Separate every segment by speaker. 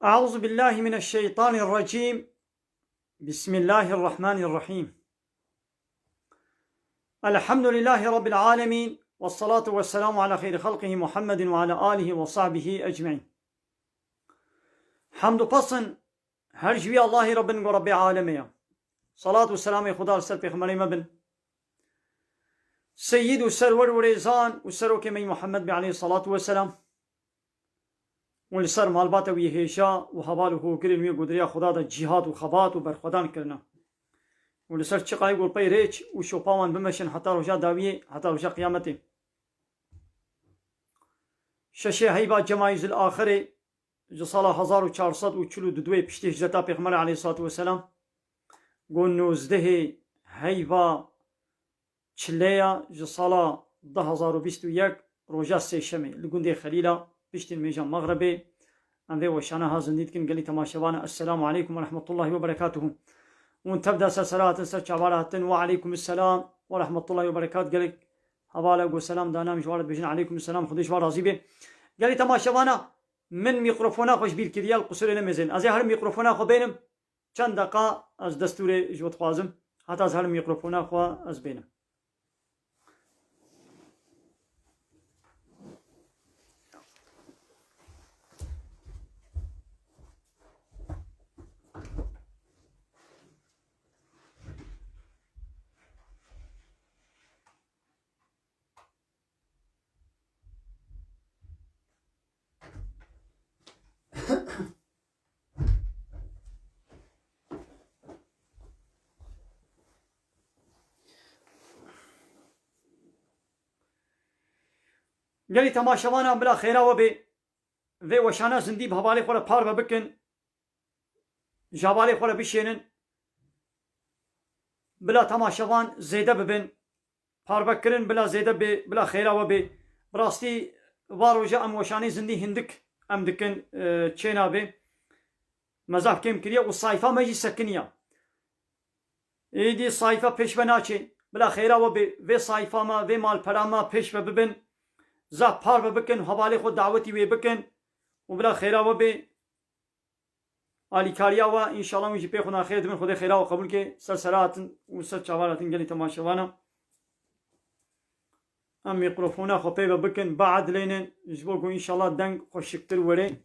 Speaker 1: أعوذ بالله من الشيطان الرجيم. بسم الله الرحمن الرحيم. الحمد لله رب العالمين، والصلاة والسلام على خير خلقه محمد وعلى آله وصحبه أجمعين. حمد و پسن هر جوی الله ربن و رب عالمه. صلاة و سلام خدا سر پیغمبر مبن سيد و سرور و ریزان و سروک می محمد عليه الصلاة والسلام ولسر مالبات و یهشا و حوالو هو کرن می گودریا خدا دا جهاد و خبات و برخودان کرنا ولسر چقای گل پی ریچ و شوپاوان بمشن حتی روشا داویه حتی روشا قیامته. ششه هیبا جمایز الاخره جسالا 1442 پشت هجرتا پیغمبر علیه الصلاة والسلام گو 19 هیبا چلیا جسالا 2021 روجا سه شمه لگونده خلیلا بشتين ميجان مغربي أنذي وشانا هازنديد كن قلي تماشوانا السلام عليكم ورحمة الله وبركاته. وان تبدأ سلسلات سرچاوالات وعليكم السلام ورحمة الله وبركاته قلي حوالا قو سلام دانا مجوارد بجن عليكم السلام خديش وارازي بي قلي تماشوانا من ميقروفونا خوش بير كريال قصر نمزين ازي هر ميقروفونا خو بينم چند دقا از دستور جوت خوازم حتى از هر ميقروفونا خو از بينم. قالي تماشوانا بلا خيرا وبي ذي وشانا زنديب هبالي خولا بار بكن جابالي خولا بشينن بلا تماشوان زيدا ببن بار بكرن بلا زيدا بلا خيرا وبي براستي واروجا ام وشاني زندي هندك ام دكن تشينا بي مزاح كيم كريا والصايفة ما يجي سكنيا ايدي صايفة پیش بناچي بلا خيرا وبي في صايفة ما في مال پرا پیش ببن زا پار بکن حواله خود دعوتی وی بکن و بلا خیره و به آلی کاریا و انشالله میشه پی خدا خیر دمن خدا خیره و قبول که سلسلاتن و سر چوالاتن گلی تماشوانا ام میکروفونا خو پی بکن بعد لینن جبو کو انشالله دنگ خوشکتر وره.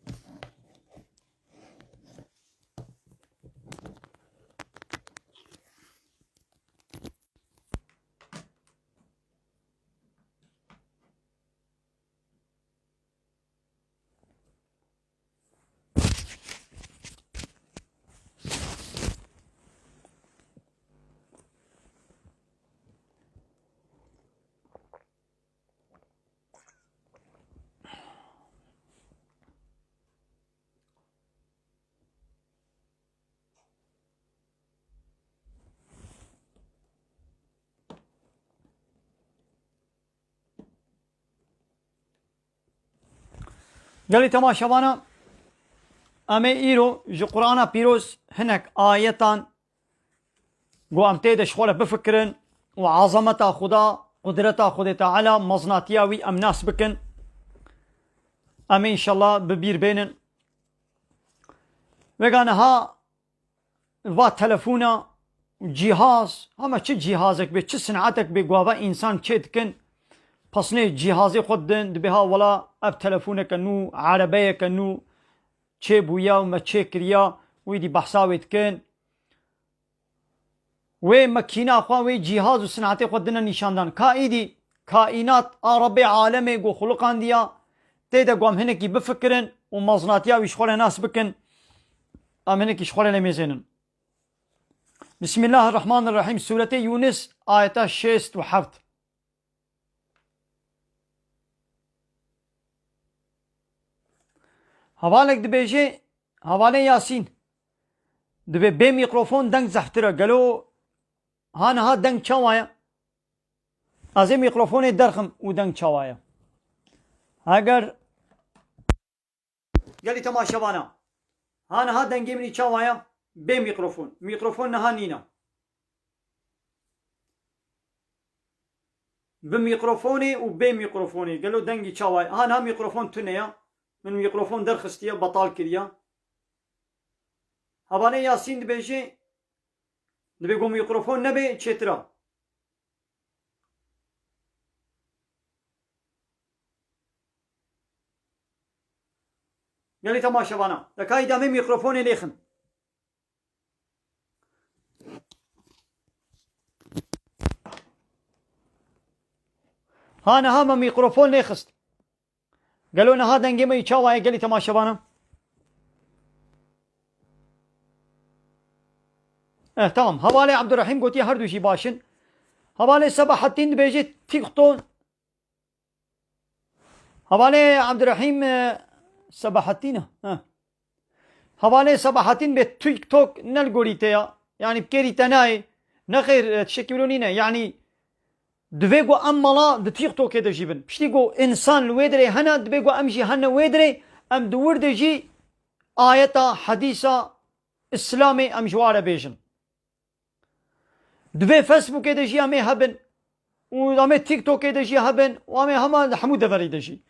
Speaker 1: قال لي تماشوانا امي ايرو جو قرانا بيروز هناك آيتان قو امتيد شغله بفكرن وعظمة خدا قدرة خدا تعالى مزناتياوي ام ناس بكن امي ان شاء الله ببير بينن وقانا ها و تلفونا جهاز اما چه جهازك بي چه صنعتك بي قوابا انسان چه دكن پسنه جهازی خودن دبها ولا اب تلفونك نو عربيك نو چه بويا وما چه كريا ويدي بحثاويت كن و مكينة اخوان و جهاز و صنعتي خودنا نشاندان كا ايدي كائنات ربي عالمي قو خلقان ديا تيدا قوام هنكي بفكرن ومزناتيا ويشخول ناس بكن ام هنكي شخول لميزنن. بسم الله الرحمن الرحيم. سورة يونس آية 6 و 7. هوالك دبيجي هوالي ياسين دبي بي ميكروفون دنگ زفتره قالو هانها دنگ چاوايا ازي ميكروفون درخم و دنگ چاوايا اگر قالي تماشاوانا هانها دنگي مني چاوايا بي ميكروفون نها نينا بميكروفوني و بي ميكروفوني قالو دنگي چاوايا هانها ميكروفون تنيا من ميكروفون درخستيا بطال كريا هباني ياسين دبيجي دبي قو ميكروفون نبي چترا قالي تماشا بانا دكاي دامي ميكروفوني ليخن هانا هاما ميكروفون ليخست قالوا لنا هذا نجيمه يتشاوى قال لي تماشا بانا تمام هوالي عبد الرحيم قلت يا هردو شي باشن هوالي سبع حتين بيجي تيكتون هوالي عبد الرحيم سبع حتينه هوالي سبع حتين بتيك توك نلقوريتيا يعني بكيري تناي نخير تشكلونينا يعني دبيقو أملا دتيك توك هذا جيبن بشتيقو إنسان الويدري هنا دبيقو أمشي هنا ويدري أم دور دجي آية حديثة إسلامي أم جوارة بيجن دبي فيسبوك هذا جي أمي هبن وأمي تيك توك هذا جي هبن وأمي هما حمود دفري دجي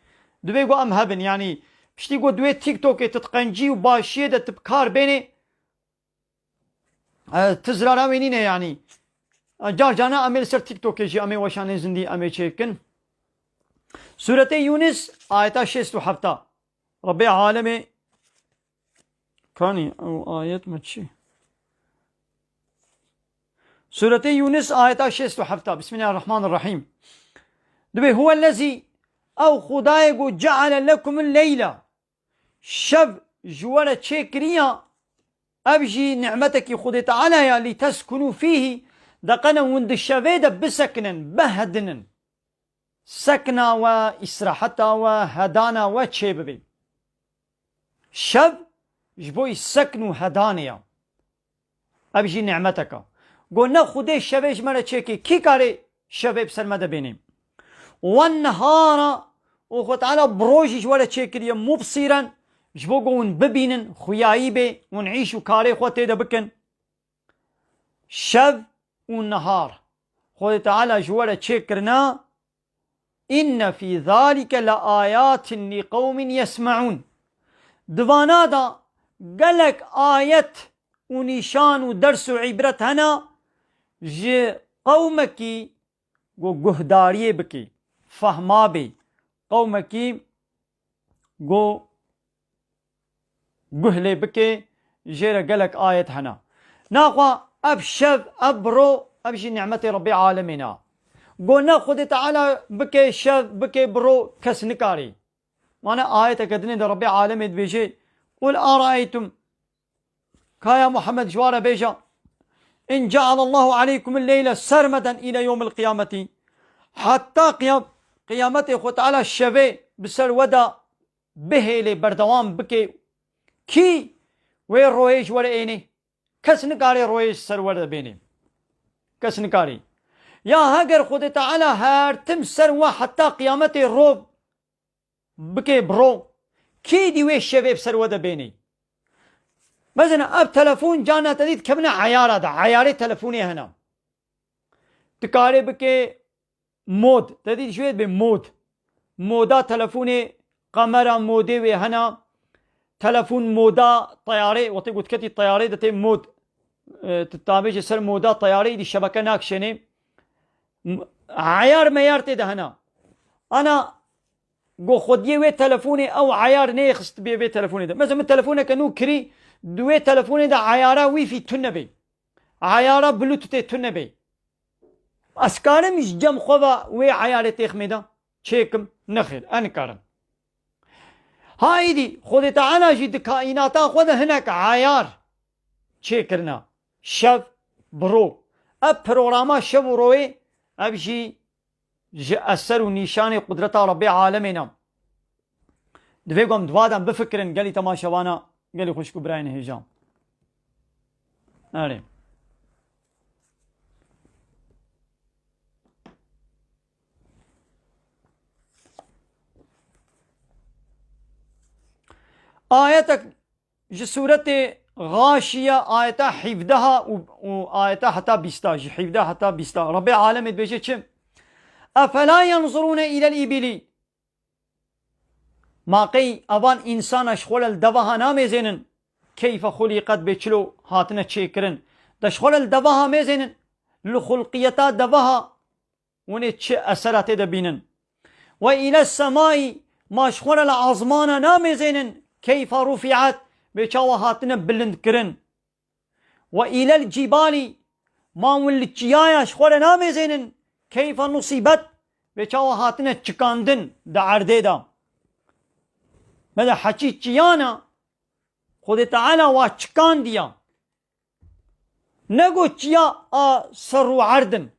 Speaker 1: دبيقو أم هبن يعني بشتيقو دوي تيك توك تتقنجي وباشية دا تبكار بيني تزرارا وينينه يعني جار جانا أمي سر تيك توك جي أمي وشان زندي أمي چيكن. سورة يونس آية 6 و 7 ربي عالمي كاني أو آية متشي سورة يونس آية 6 و 7 بسم الله الرحمن الرحيم. دبي هو الذي أو خدايق جعل لكم الليلة شب جوالة شكريا أبجي نعمتك خدي تعالى يا لتسكنوا فيه دقنا وند الشبيدة بسكنن بهدنن سكنا وإسراحتا وهدانا وشيببي شب جبو يسكنوا هدانيا أبجي نعمتك قلنا خدي الشبيج مرة تشيكي كي كاري شباب سلمة بيني والنهار وخو تعالى بروجي جوالا تشيكريا مبصيرا جبو قون ببينن خيايبي ونعيشو كاري خو تيدا بكن شب والنهار خو تعالى جوالا تشيكرنا إن في ذلك لآيات لقوم يسمعون دوانادا قالك آيات ونشان ودرس وعبرة هنا جي قومكي گو گهداری بکی فهما بی قومکی گو گهلی بکی جيرا قالك آية هنا ناقوا أبشب أبرو أبشي نعمة ربي عالمنا قلنا خد تعالى بكي شب بكي برو كسنكاري وانا آية قدني ربي عالمي بيجي قل أرأيتم كايا محمد جوارا بيجا إن جعل الله عليكم الليلة سرمدا إلى يوم القيامة حتى قيامته خد تعالى الشبي بسر ودا بهيلي بردوام بكي كي وين رويش ولا إيني كسنكاري رويش سر ودا بيني كسنكاري يا هاجر خد تعالى هارتم سروا حتى قيامته روب بكي برو كي دي ويش شباب سروا بيني مثلا اب تلفون جانا تديد كمنا عيارة دا عياري تلفوني هنا تكاري بكي مود تديد شوية بمود مودا تلفوني قمرة مودي وي هنا تلفون مودا طياري وطيق وتكتي الطياري دتي مود تتابيج سر مودا طياري دي الشبكة ناكشني عيار ميارتي ده هنا انا قو خديه وي تلفوني او عيار نيخست بي تلفوني ده مثلا من تلفونك انو كري دوي تلفوني ده عيارة وي في تنبي عيارة بلوتوث تنبي اسكارمش جم خوبا وي عيالي تخمدا چيكم نخير انكرم هايدي خود تعالى جد كائناتا خود هناك عيار چيكرنا شب برو اب پروراما شب روي ابجي اثر ونشان قدرت رب عالمنا دويقوم دوادم بفكرن قالي تماشوانا قالي خوشكو براين هجام آره آيتك سورة غاشية آية حفظها وآية حتى بيستا حفظها حتى بيستا رب العالمين بيجي چم أفلا ينظرون إلى الإبل ما قي أبان إنسان أشخول الدواها نامزينن كيف خلقت بيچلو هاتنا چيكرن دشخول الدواها ميزينن لخلقيتا دواها وني چه أثرات دبينن وإلى السماء ما شخول العظمان نامزينن كيف رفعت بچاوهاتنا بلند كرن وإلى الجبال ما ولتشيايا شخول نامزينن كيف نصيبت بچاوهاتنا چكاندن دا عرده دا ماذا حكي چيانا خود تعالى وچكان ديا نگو چيا سر و عردن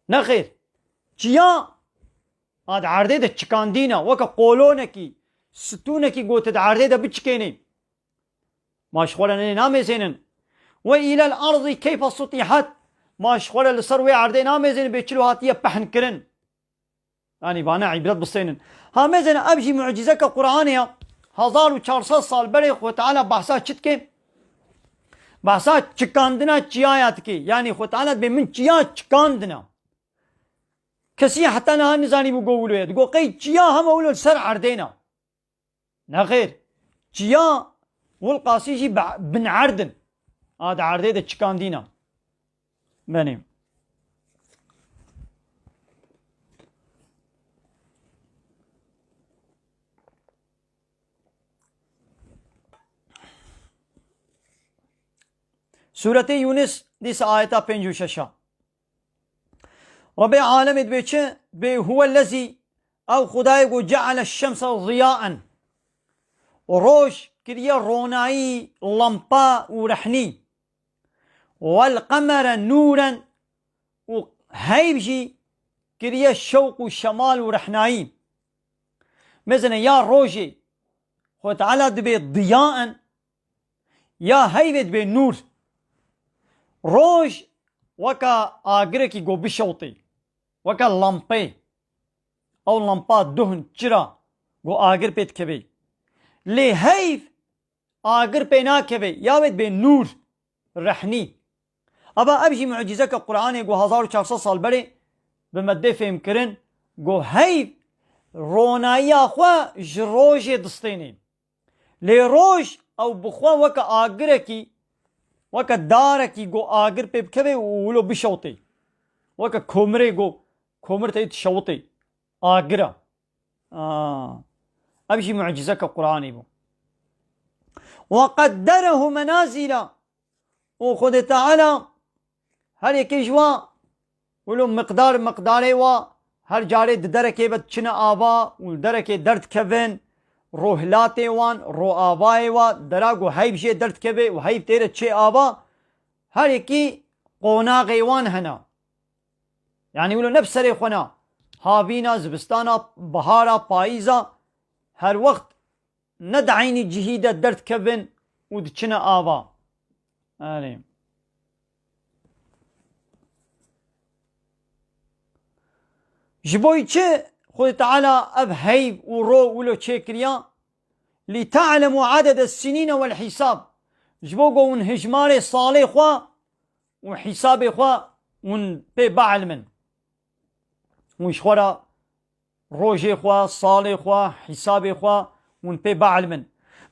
Speaker 1: نخير چيا آد عرده دا چكاندينا وكا قولونكي ستونكي قوت دا عرده دا بچكيني ما شغلنا نامزينن وإلى الأرض كيف سطحت ما شغل السروي عرده نامزين بيچلو هاتيا بحن كرن يعني بانا عبرت بصينن ها مزن أبجي معجزة كقرآنية 1400 سال بري خو تعالى بحثات چتكي بحثات چكاندنا چيايات كي يعني خو تعالى بمن چيا چكاندنا كسي حتى نها نزاني بو قولو يد قو قي چيا هم اولو سر عردينا نغير چيا والقاسيجي بن عردن هذا عردي دا چكاندينا بنيم سورة يونس ديس آية 56 رب العالمين بيچه بي هو الذي او خداي جعل الشمس ضياء وروش كريا روناي لمبا ورحني والقمر نورا وهيبجي كريا الشوق والشمال ورحناي مثلا يا روجي خو تعالى دبي ضياء يا هيبت بي نور روج وكا آگركي گو بشوطي وكا لمبي او لمبات دهن چرا گو آگر پيت كبي لي هيف آگر پينا كبي ياوت بي نور رحني ابا ابجي معجزة كقرآن گو 1400 سال بري بمده فهم کرن گو هيف رونايا خوا جروج دستيني لي روج او بخوا وكا آگركي وكا داركي جو آگر پہ بكبه ولو بشوطي وكا كومري جو كومر تيت شوطي آگرا أبشي معجزة كقرآني بو وقدره منازل وخد تعالى هر يكي جوا ولو مقداري وا هر جاري دركي بد چنا آبا ودركي درد كبن روحلاتي وان رو آباي وا دراغو هيب شي درد كبه وهيب تيره چه آبا هر يكي قوناغي وان هنا يعني ولو نفس سري خونا هابينا زبستانا بهارا پايزا هر وقت ندعيني جهيدة درد كبن ودچنا آبا آلين جبوي چه خود تعالى اب هيب ورو ولو چكريا لتعلموا عدد السنين والحساب جبو قون هجماري صالي خوا وحسابي خوا ون بي بعلمن وش خورا روجي خوا صالي خوا حسابي خوا ون بي بعلمن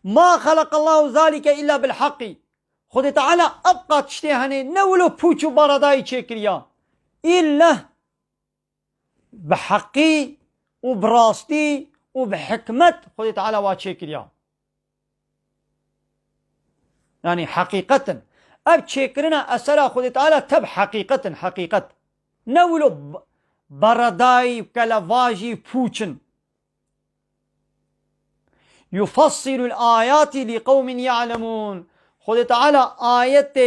Speaker 1: ما خلق الله ذلك إلا بالحق خود تعالى أبقى تشتيهني نولو بوچو بارداي چكريا إلا بحقي وبراستي وبحكمة خود تعالى واتشكريا يعني حقيقة اب چیکرنا اثر خود تعالی تب حقیقت نولو بردای کلواجی پوچن يفصل الآيات لقوم يعلمون خود تعالى آيات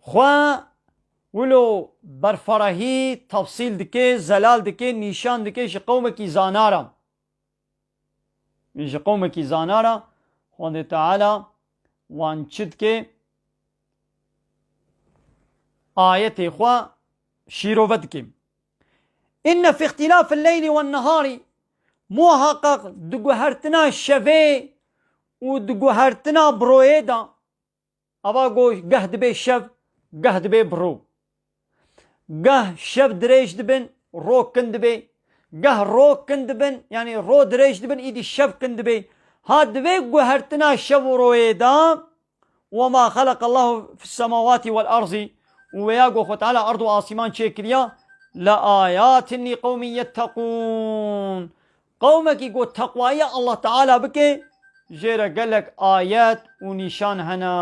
Speaker 1: خوا ولو برفرهي تفصيل دكي زلال دكي نشان دكي شقومك زانارا شقومك زانارا خود تعالى وانشد كي آيات خوا شيروفت كي إن في اختلاف الليل والنهار محقق دگوهرتنا شوه و دگوهرتنا بروه دا اوا گو گه دبه شو گه دبه برو گه شو دریش دبن رو کند بی گه رو کند بن یعنی رو دریش دبن ایدی شو کند بی ها دبه گوهرتنا شو روه دا وما خلق الله في السماوات والأرض وياقو خو تعالى أرض وآسمان شكريا لآيات لقوم يتقون قومك يقول تقوى الله تعالى بك جيرا قال لك آيات ونشان هنا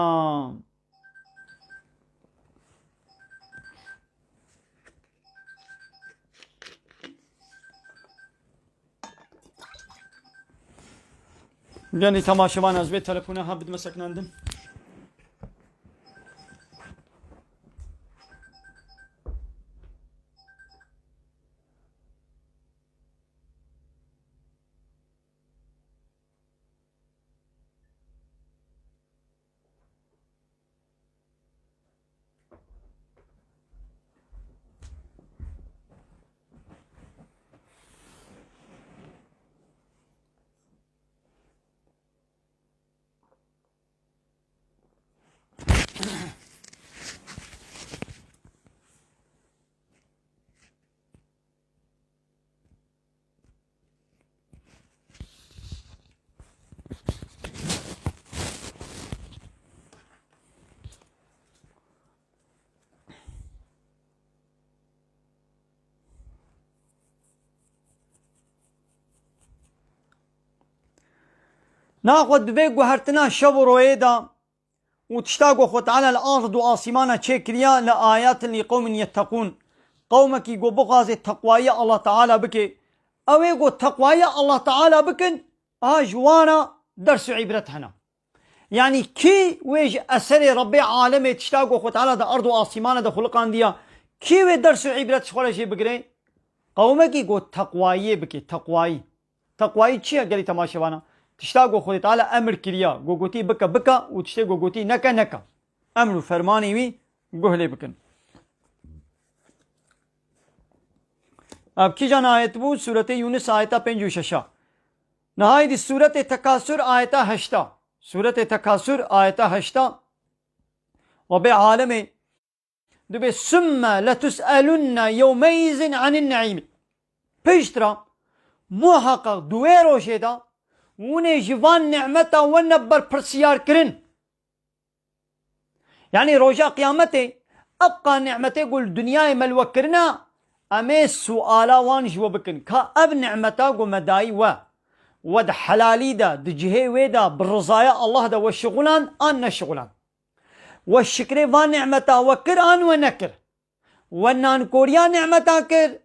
Speaker 1: يعني تماشوان از بيت تلفونها بد مسكناندن ناخذ بيقو هرتنا شبر ويدا وتشتاقوا خط على الأرض وآسمانا تشكريا لآيات لقوم يتقون قومك يقول بغاز التقوية الله تعالى بك أو يقول التقوية الله تعالى بك جوانا درس عبرتنا يعني كي ويج أسري ربي عالمي تشتاقوا خط على الأرض وآسمانا دا خلقان ديا كي وي درس عبرت شخولا شي بقري قومك يقول تقوية بك تقوية چيا قالي تماشوانا تشتاقو خود تعالى امر كريا گوگوتي بكا بكا وتشتي گوگوتي نكا نكا امر فرماني وي گهلي بكن اب کی جان آیت بو سورة یونس آیتا 56 نهاية دي سورة تكاثر آیتا 8 سورة تكاثر آیتا 8 وبعالمه دبي ثم لتسألن يومئذ عن النعيم پیشترا محقق دوه روشه دا ونه جوان نعمتا ونبر پرسیار کرن يعني روجا قيامته ابقى نعمته قول دنيا ملوى كرنا امي سؤالا وان جو بكن كا اب نعمتا قول مداي ود حلالي دا دجهي ويدا بالرزايا الله دا والشغلان ان شغلان والشكر وان نعمتا وكر ان ونكر ونان كوريا نعمتا كر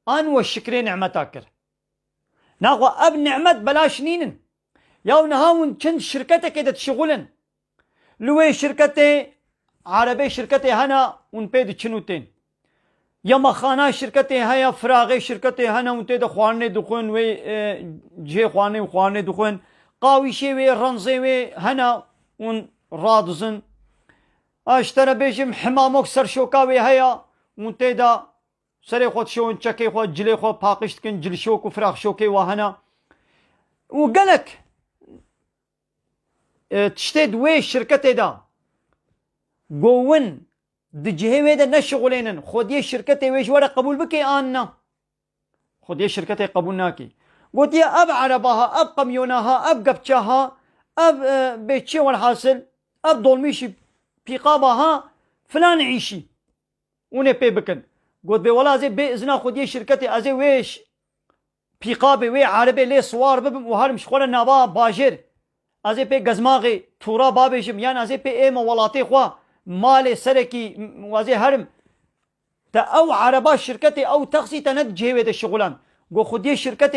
Speaker 1: ان والشكر نعمتا كر ناخو اب نعمت بلاش نينن ياو نهاون چند شركته كده تشغلن لوي شركته عربي شركته هنا ون بيد چنوتين يا مخانا شركته هيا فراغي شركته هنا ون تيد خوانه دخون وي جي خوانه دخون قاويشي وي رنزي وي هنا ون رادزن اشترى بيجم حماموك سرشوكاوي هيا ون تيدا سري خود شون چكي خود جلي خود پاقشت كن جل شوك و فراخ شوكي وهنا وقالك تشتد وي شركتي دا قوون دجهي ويدا نشغلينن خود يه شركتي ويش ورا قبول بكي آننا خود يه شركتي قبول ناكي قلت يا اب عرباها اب قميوناها اب قبچاها اب بيتشي والحاصل اب دولميشي بيقابها فلان عيشي ونه بي بكن قلت بي والله زي بإذنا خود يه شركتي ازي ويش بيقابي وي عربي لي صوار ببم وهرمش خولا نابا باجر از پی گزماغی تورا بابشم یان از پی ایم ولاتی خوا مال سرکی وازی هرم تا او عربا شرکت او تخصی تا ند جهوه شغلان گو خودی شرکت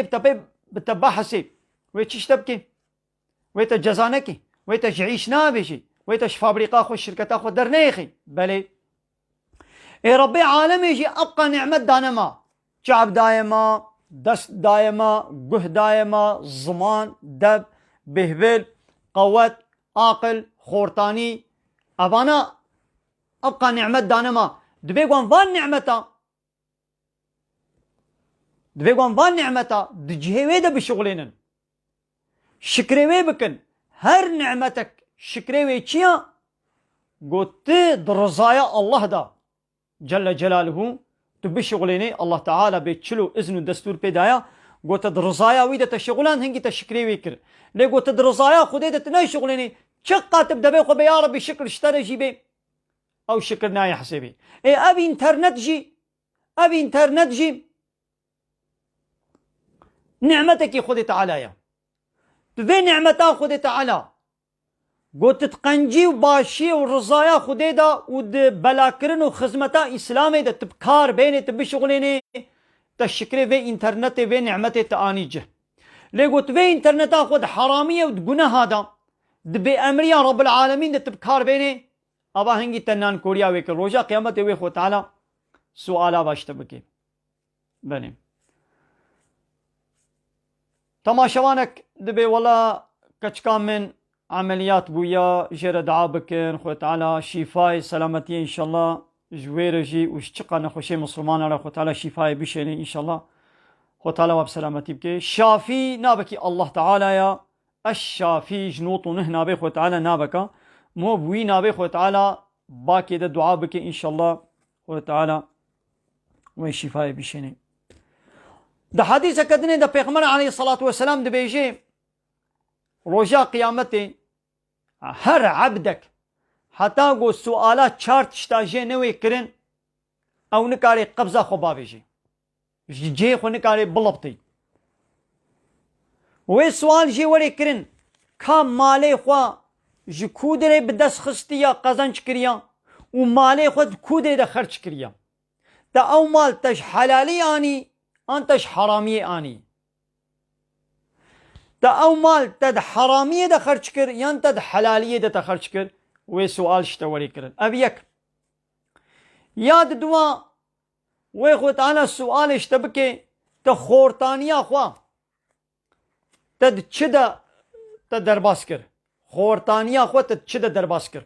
Speaker 1: بتبحثي ويتش تبكي ويتا جزانكي ويتا جعيش نابشي ويتا فابريقا خو الشركة خو درنيخي بلي اي ربي عالمي يجي ابقى نعمة دانما شعب دايما دست دايما قه دايما زمان دب بهبل قوت عاقل خورتاني ابانا ابقى نعمة دانما دبيقوان فان نعمتا دبيقوان فان نعمتا دجهوي ده بشغلينن شكريوي بكن هر نعمتك شكريوي چيا قلت درزايا الله دا جل جلاله تبشغليني الله تعالى بيتشلو اذن دستور بيدايا قلت درزايا ويدا تشغلان هنگي تشكريوي كر لي قلت درزايا خودي ده تناي شغليني شقا تبدا بيخو بيا ربي شكر اشتري جيبي او شكر ناي حسيبي اي ابي انترنت جي نعمتك خذ تعالى يا تذي نعمتا خذ تعالى قلت تقنجي وباشي ورزايا خذ دا ود بلاكرن وخزمتا اسلامي دا تبكار بيني تبشغليني تشكري في انترنت في نعمتي تانيجه لي قلت في انترنت خذ حراميه ودقنا هذا دبي امريا رب العالمين دا تبكار بيني ابا هنگي تنان كوريا ويك روجا قيامت وي خو تعالى سؤالا باشتبكي بني تماشوانك دبي والله كتشكام من عمليات بويا جرى دعا بكن خو تعالى شفاء سلامتي ان شاء الله جويرجي وشتقا نخوشي مسلمان على خو تعالى شفاء بشيني ان شاء الله خو تعالى وبسلامتي بكي شافي نابكي الله تعالى يا الشافي جنوط نهنا بي خو تعالى نابكا مو بوي نابي خو تعالى باكي ده دعا بكي ان شاء الله خو تعالى وشفاء بشيني ده حديث كدني ده پیغمبر عليه الصلاة والسلام ده بيجي روجا قيامتي هر عبدك حتى قو سؤالات شارت شتاجي نوي كرن او نكاري قبضة خو بابيجي جي خو نكاري بلبطي وي سؤال جي وري كرن كام مالي خو جي كودري بدس خستيا قزنج كريا ومالي خو كودري ده خرج كريا تا او مال تش حلالي اني انتش حرامي اني تا او مال تد حرامية ده خرج كر ين تد حلالية ده تخرج كر وي سؤال شتوري كرن ابيك ياد دوا وي خو تعالى السؤال اشتبكي تخورتانيا خوا تد چدا تد درباس كر خورتانيا خوا تد چدا درباس كر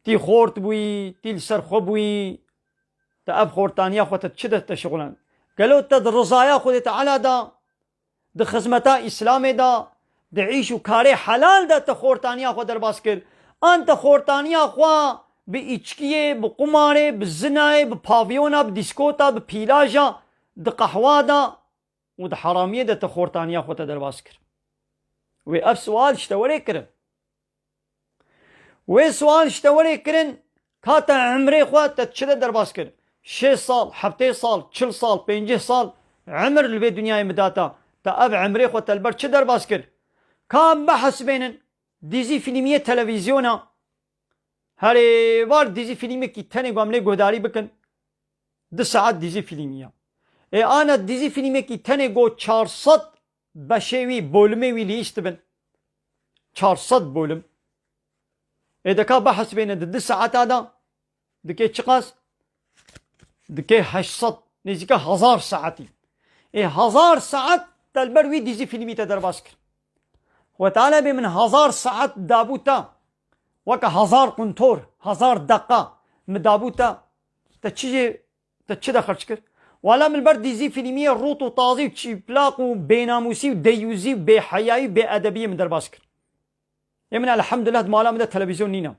Speaker 1: تي خورت بوي تي سر خو بوي تأب خورتانيا خو تد چدا تشغلان قالوا تد رضايا خو تعالى دا ده خزمتا اسلام دا ده عيش وكاري حلال دا تخورتانيا خو درباس كر انت خورتانيا خوا بإچكيه بقماره بالزناي ببافيونا بديسكوتا ببيلاجا ده قهوة دا وده حرامية دا تخورتانيا خو درباس كر وي اب سؤال شتوري كرن وي سؤال شتوري كرن كاتا عمري خوا تتشده درباس كر 6 سال 7 سال 40 سال 50 سال عمر اللي بدنيا مداتا تا اب عمري خو تلبر چه درباس كر كان بحث بينن ديزي فيلمية تلفزيونا هاري وار ديزي فيلمية كي تاني قاملي قداري بكن 2 ساعات ديزي فيلمية اي انا ديزي فيلمية كي تاني قو 400 بشوي بولمي ويلي اشتبن 400 بولم اي دكا بحث بينن 2 ساعات هذا دكي چقاس دكي 800 نزيكا 1000 ساعتي اي 1000 ساعت تلبر وي ديزي فيلمي تدرباس كر وتعالى بمن 1000 ساعت دابوتا وكا 1000 قنطور 1000 دقة مدابوتا تتشي خرج كر ولا من البر ديزي فيلمي روط وطازي وشيبلاق وبيناموسي وديوزي وبحياي وبأدبية من درباس كر يمن الحمد لله مالا من التلفزيون نينا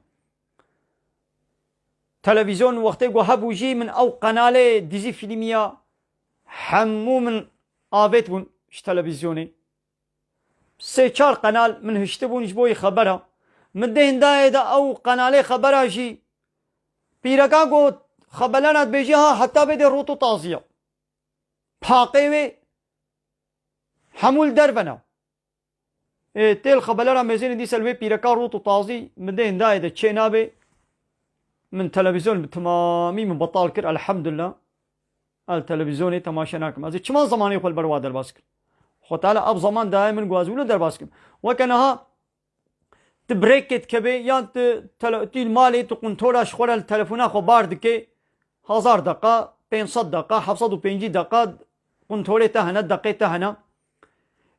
Speaker 1: تلفزيون وقتي هبو جي من او قنالي ديزي فيلمية حمو من آفيت بون اش تلفزيوني 3-4 قنال من هشتبون جبوي خبرها من دهن دا او قنالي خبرها جي بيركا قو خبرنا بيجيها حتى بيدي روتو طازية باقيوي حمول دربنا تيل خبلرا مزين دي سلوي بيركا روت وطازي من دين دايده تشينابي من تلفزيون تمامي من بطال كر الحمد لله التلفزيوني تماشناكم از چما زماني خل بروا در باسك خو تعالى اب زمان دائما غوازولو در باسكم وكانها تبريكت كبي يا تيل مالي تقنتوراش خور التليفون خو بارد كي 1000 دقيقه 500 دقيقه 750 دقيقه قنتوري تهنا دقيقه تهنا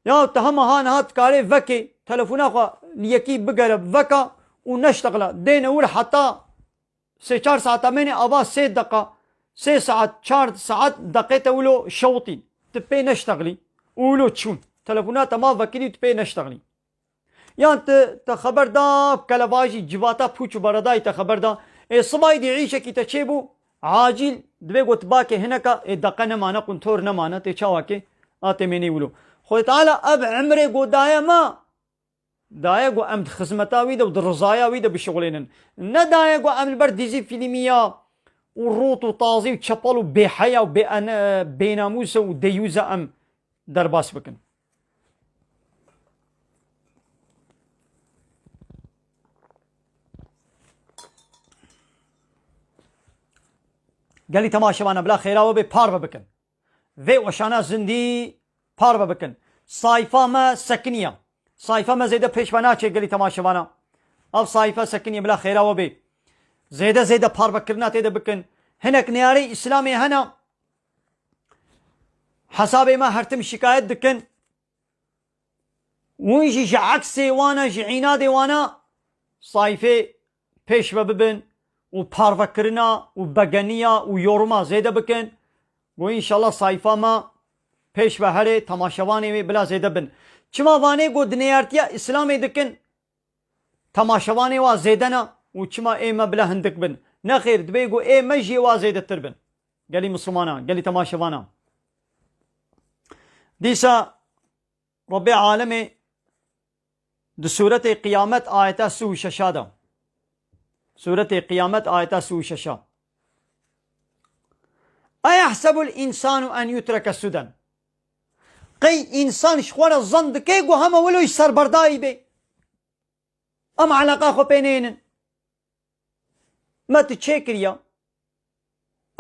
Speaker 1: يا تهم هات كاري فكي تليفون خو ليكي بقرب فكا ونشتغل دين اول حتى 3 ساعات من ابا 3 دقيقه 3 ساعات 4 ساعات دقيقه ولو شوطي تبي نشتغلي ولو تشون تليفونات ما فكري تبي نشتغلي يعني تخبر دا كلباجي جباتا بوچ برداي تخبر دا صباي دي عيشه كي تشيبو عاجل دبي قلت باكي هناك دقنا معنا كنتور نمانا تشاواكي اتمني ولو خو تعالى اب عمري قو دايما دايا قو امد خزمتاوي دا ودرزاياوي دا بشغلين ندايا قو امد برديزي فيلميا والروط وطازي وتشبل وبحيا وبناموس وديوزا ام درباس بكن قال لي تماشى وانا بلا خيرا وبي باربا بكن في وشانا زندي باربا بكن صايفه ما سكنيه صايفه ما زيده بيشواناتشي قال لي تماشى وانا او صايفه سكنيه بلا خيرا وبي زيده باربا كرنا تيدا بكن هناك نياري اسلامي هنا حسابي ما هرتم شكايت دكن ويجي عكسي وانا جعينادي وانا صايفه بيشوا ببن وبارفا كرنا وبغنيا ويورما زيده بكن وإن شاء الله صايفه ما پیش بهره تماشاوانی بلا زیده بن چما وانه گو دنیارتیا اسلامی دکن تماشاوانی وا زیده نا و چما ایما بلا هندک بن نخیر دبی گو ایما جی وا زیده تر بن گلی مسلمانا گلی تماشاوانا دیسا رب عالمی د سورة قیامت آیتا سو ششادا سورة قیامت آیتا سو ششا أيحسب الإنسان أن يترك سدى قي إنسان شخوار الظن دكي قو هما ولو يسر بردائي بي أم علاقة خو بينين ما تتشكر يا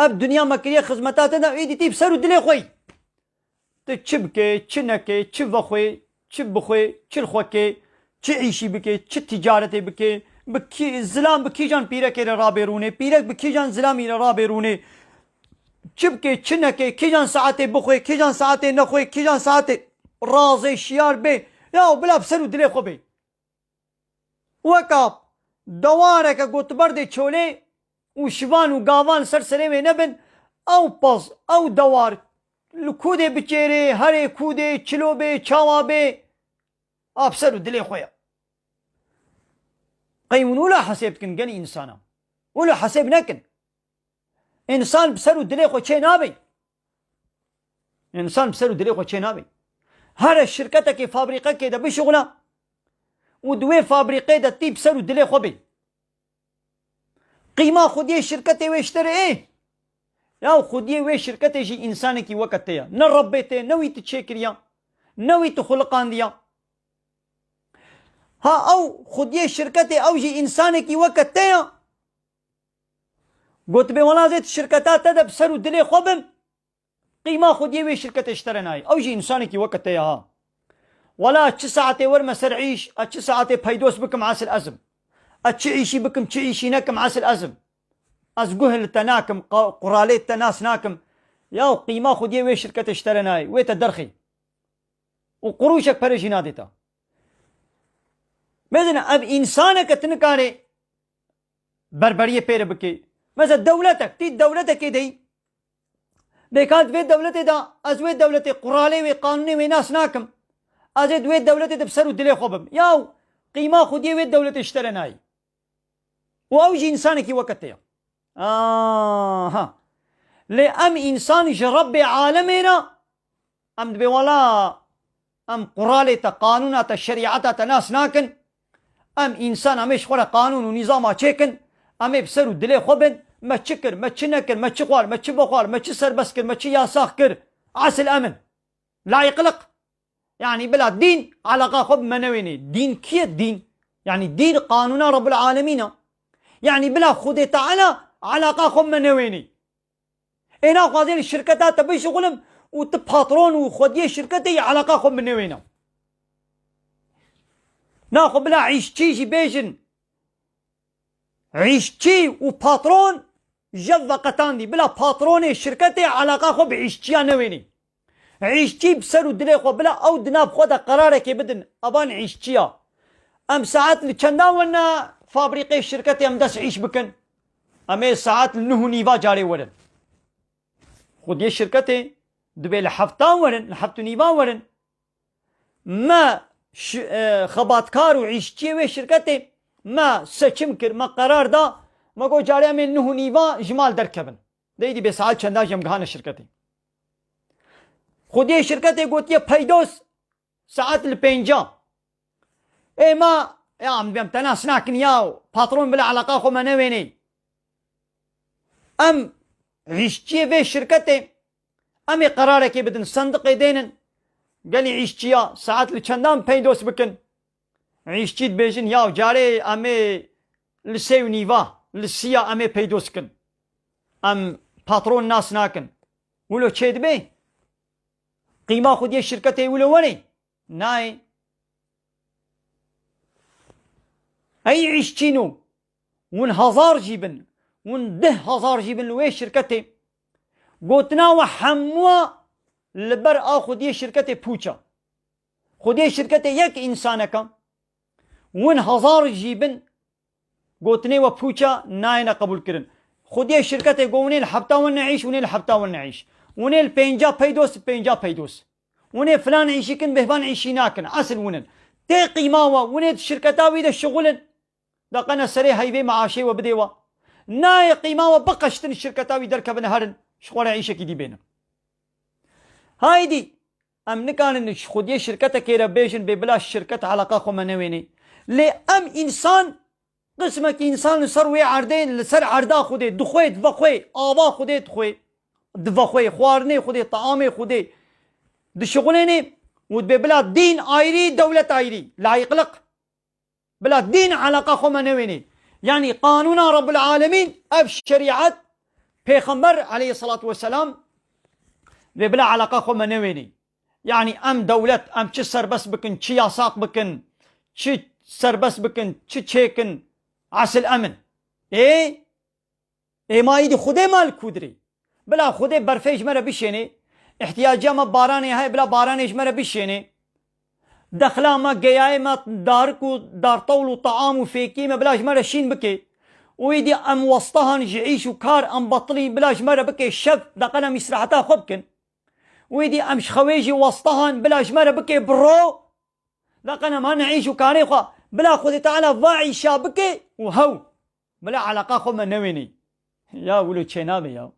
Speaker 1: أب دنيا ما كريا خزمتات دا إيدي تيب سرو دلي خوي تشبكي تشنكي تشبخوي تشبخوي تشلخوكي تشعيشي بكي تشتجارتي بكي بكي الزلام بكي جان بيرك رابيروني بيرك بكي جان زلامي رابيروني چبکه چنکه کی جان ساعته بخوی کی جان ساعته نخوی کی جان ساعته رازه شیار به یا بلا بسرو دلی خو به وکا دواره که گوت برد چوله و شوان و گاوان سرسره می نبن او پاس او دوار لکوده بچیره هر کوده چلو به چاوا به ابسرو دلی خویا قیمون ولا حساب کن گنی انسانا ولا حساب نکن انسان بسرو دلی خو چه نابی انسان بسرو دلی خو چه نابی هر شرکت که فابریقه که ده بشغله و دوی فابریقه ده تی بسرو دلی خو بی قیمه خودی شرکت ویشتره ای یا خودی وی شرکت جی انسانی کی وقت تیا نه ربیته نوی تچکریا نوی تخلقان دیا ها او خودی شرکت او جی انسانی کی وقت تیا قلت به ولا زيت الشركات تدب سرو دلي خبم قيمة خديه وي شركة اشترناي او جي انسانك وقت تيها ولا 9 ساعتي ورمى سرعيش 9 ساعتي بيدوس بكم عاس الازم اتشعيشي بكم تشعيشي نكم عاس الازم ازقهل تناكم قراليت تناس ناكم يا قيمة خديه وي شركة اشترناي وي تدرخي وقروشك برجي نادتا مثلا اب انسانك تنكاري بربريه بير بكي مثلا دولتك تي دولتك دي بكانت في دولتي دا ازوي دولتي قرالي وقانوني وناس ناكم ازيد وي دولتي تبسرو دلي خبم ياو قيمة خدي وي دولتي اشترناي واوجي انسانك وقتها ها لأم انسان جرب عالمنا ام دبي ولا ام قرالي تا قانونا تا شريعتا تا ناس ناكن ام انسان امش خورا قانون ونظام چيكن امي بسرو دلي خبن ما تشكر ما تشنكر ما تشقوار ما تشبخوار ما تشسر بسكر ما تشياساخ كر عسل امن لا يقلق يعني بلا دين علاقة خب منويني دين كي الدين يعني دين قانون رب العالمين يعني بلا خود تعالى علاقة خب منويني هنا قاضي الشركات تبي شغلهم وتباترون وخديه شركتي علاقة خب منوينه ناخذ بلا عيشتي بيجن عيشتي وباترون جذا قتاندي بلا باتروني شركتي علاقة خب عيشتي نويني عيشتي بسر ودلي خو بلا او دناب خدا قرارك بدن ابان عيشتيا ام ساعات لچندا ونا فابريقي شركتي ام داس عيش بكن ام ساعات لنهو نيفا جاري ورن خدي شركتي دبي لحفتان ورن لحفتو نيفا ورن ما خباتكار وعيشتي وي شركتي ما سچم كر ما قرار دا ما قو جاري من نهو نيفا جمال دركبن ديدي بساعات چندا جمگهان شركتي خودی شرکت گوتیه پیدوس ساعت الپنجا ای ما یا عم بیم تناس ناکن یاو پاترون بلا علاقه خو منوینی ام عیشتیه به شرکت امی قراره که بدن صندق دینن قال عیشتیه ساعت لچندان پیدوس بکن عیشتیت بیجن یاو جاره امی لسیو نیوا لسیا امی پیدوس کن ام پاترون ناس ناکن ولو چید بی قيمة خدي الشركة ولوني ناي أي عشتينو ون هزار جيبن ون ده هزار جيبن لوي شركتي قوتنا وحموا لبر خدي الشركة بوچا خدي الشركة يك إنسانك ون هزار جيبن قوتني وبوچا ناينا قبول كرن خدي الشركة قوني الحبتا ونعيش وني الحبتا ونعيش وني البنجا بيدوس بنجا بيدوس وني فلان عيشيكن بهبان عيشيناكن اصل ونن تي قيماوا وني الشركتاوي ده شغلن دقنا سري هيبي معاشي وبديوا ناي قيماوا بقشتن الشركتاوي دركبن هرن شغل عيشك دي بينهم هايدي ام نكان خدي شركته كيرا بيجن ببلاش شركه علاقه خو منويني لي ام انسان قسمك انسان سروي عردين لسر عردا خودي دخوي دفخوي ابا خودي دخوي دفخوي خوارني خودي طعامي خودي دشغليني ودبي بلا دين ايري دولة ايري لا يقلق بلا دين علاقة خو منويني يعني قانون رب العالمين اب شريعة پیغمبر عليه الصلاة والسلام بلا علاقة خو منويني يعني ام دولة ام چه سربس بكن چه ياساق بكن چه سربس بكن چه چيكن عسل امن ايه ما يدي خودي مال كودري بلا خودي برفيج مرة بشيني احتياجي ما باراني هاي بلا بارانيش مرة بشيني دخلا ما جياي ما داركو دار طول وطعام وفيكي ما بلاش مرة شين بكي ويدي ام وسطهن جعيش وكار ام بطلي بلاش مرة بكي الشف دقنا مسرحتها خبكن ويدي ام شخويجي وسطهن بلاش مرة بكي برو دقنا ما نعيش وكاري خوا بلا خذي تعالى ضاعي شابكي وهو بلا علاقة خو من نويني يا ولو تشينابي يا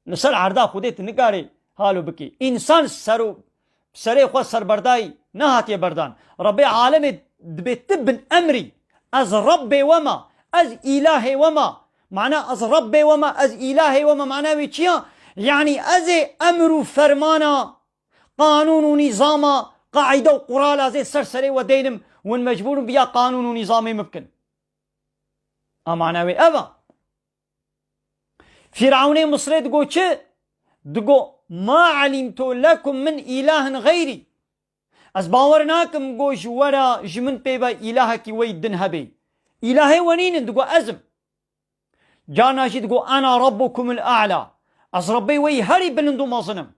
Speaker 1: لسر عردا خودت نگاري حالو بكي انسان سري خو سربرداي نهاتي بردان ربي عالم بتبن امري از ربي وما از الهي وما معناه از ربي وما از الهي وما معناه ويتشيا يعني از امر فرمانا قانون ونظام قاعده وقرالا زي سرسري ودينم والمجبور بيا قانون ونظامي ممكن معناه ابا فرعوني مصري دقو چه دقو ما علمت لكم من اله غيري از باورناكم قو جورا جمن بيبا الهك ويدن هبي الهي ونين دقو ازم جانا جي دقو انا ربكم الاعلى از ربي وي هري بلندو ما ظنم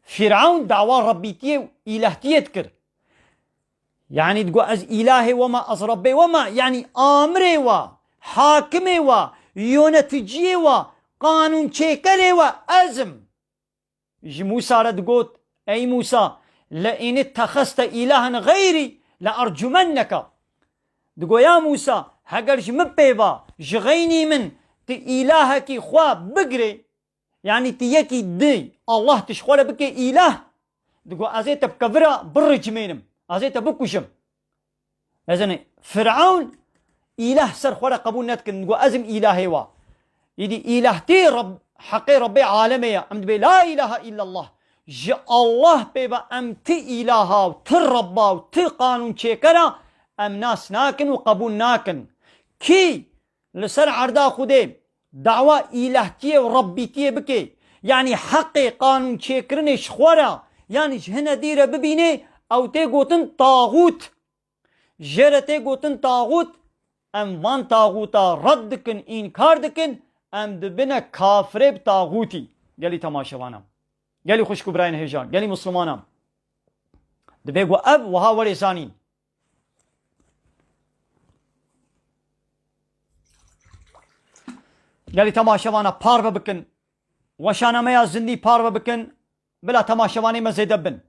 Speaker 1: فرعون دعوى ربيتي الهتي يذكر يعني تقول از الهي وما از ربي وما يعني امري و حاكمي و يونتجي و قانون چيكري و ازم جي موسى تقول اي موسى لئن اتخذت الها غيري لارجمنك تقول يا موسى هقر جمبيبا جغيني من تي الهك خوا بقري يعني تيكي دي الله تشخوله بكي اله تقول ازيت بكفرة برج مينم ازيت بكشم اذن فرعون اله سر خوله قبول نتكن تقول ازم الهي وا يدي الهتي رب حقي ربي عالمي امد بي لا اله الا الله جي الله بيبا ام تي إلها و تي ربا و تي قانون چيكرا ام ناس ناكن و قبول ناكن كي لسر عردا خوده دعوة إلهتية و ربيتية بكي يعني حقي قانون چيكرنش خورا يعني هنا ديره ببيني او تي قوتن طاغوت جرته قوتن طاغوت ام وان طاغوتا رد دكن انكار دكن ام دبنا كافر بطاغوتي قالي تماشوانا قالي خوشكو براين هجان قالي مسلمانا دبيقو اب وها ورسانين قالي تماشوانا باربا بكن وشانا ميا زندي باربا بكن بلا تماشواني ما زيدبن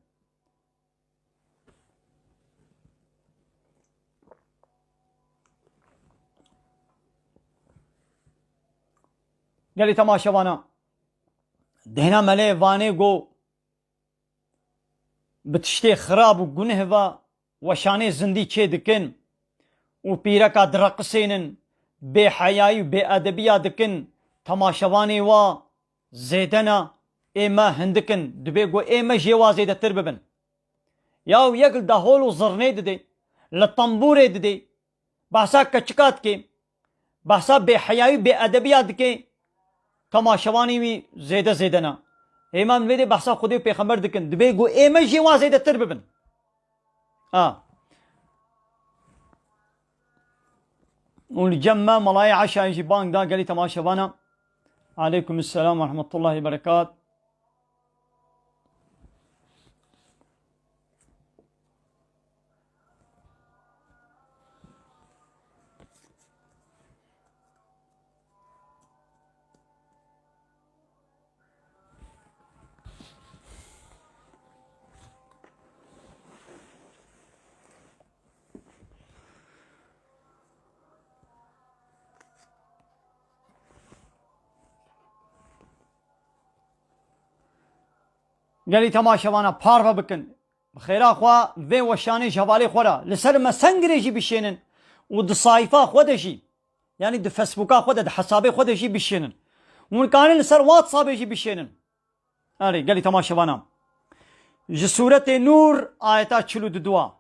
Speaker 1: قالي تماشوانا دهنا ملي واني قو بتشتي خراب و گنهوا وشاني زندي چه دكن و پيركا درقسينن بي حياي و بي ادبيا دكن تماشواني وا زيدنا ايما هندكن دبيقو ايما جيوا زيدا ترببن ياو يقل دا هولو زرني دي لطنبوري دي بحسا كچكات كي بحسا بي حياي بي ادبيا دكي تماشواني وي زيدا زيدنا ايما من ويدي بحسا خودي پیغمبر دكن دبيقو ايما جيوا زيدا ترببن والجمع ملاي عشا يجي بانك دا قالي تماشوانا عليكم السلام ورحمة الله وبركاته قالي تماشوانا باربا بكن بخيرا خوا في وشاني جوالي خورا لسر ما سنگريجي بشينن ود صايفا خودشي يعني د فيسبوكا خود د حسابي خودشي بشينن ومن كان لسر واتساب يجي بشينن علي قالي تماشوانا جي سورة نور آيتا چلو دوا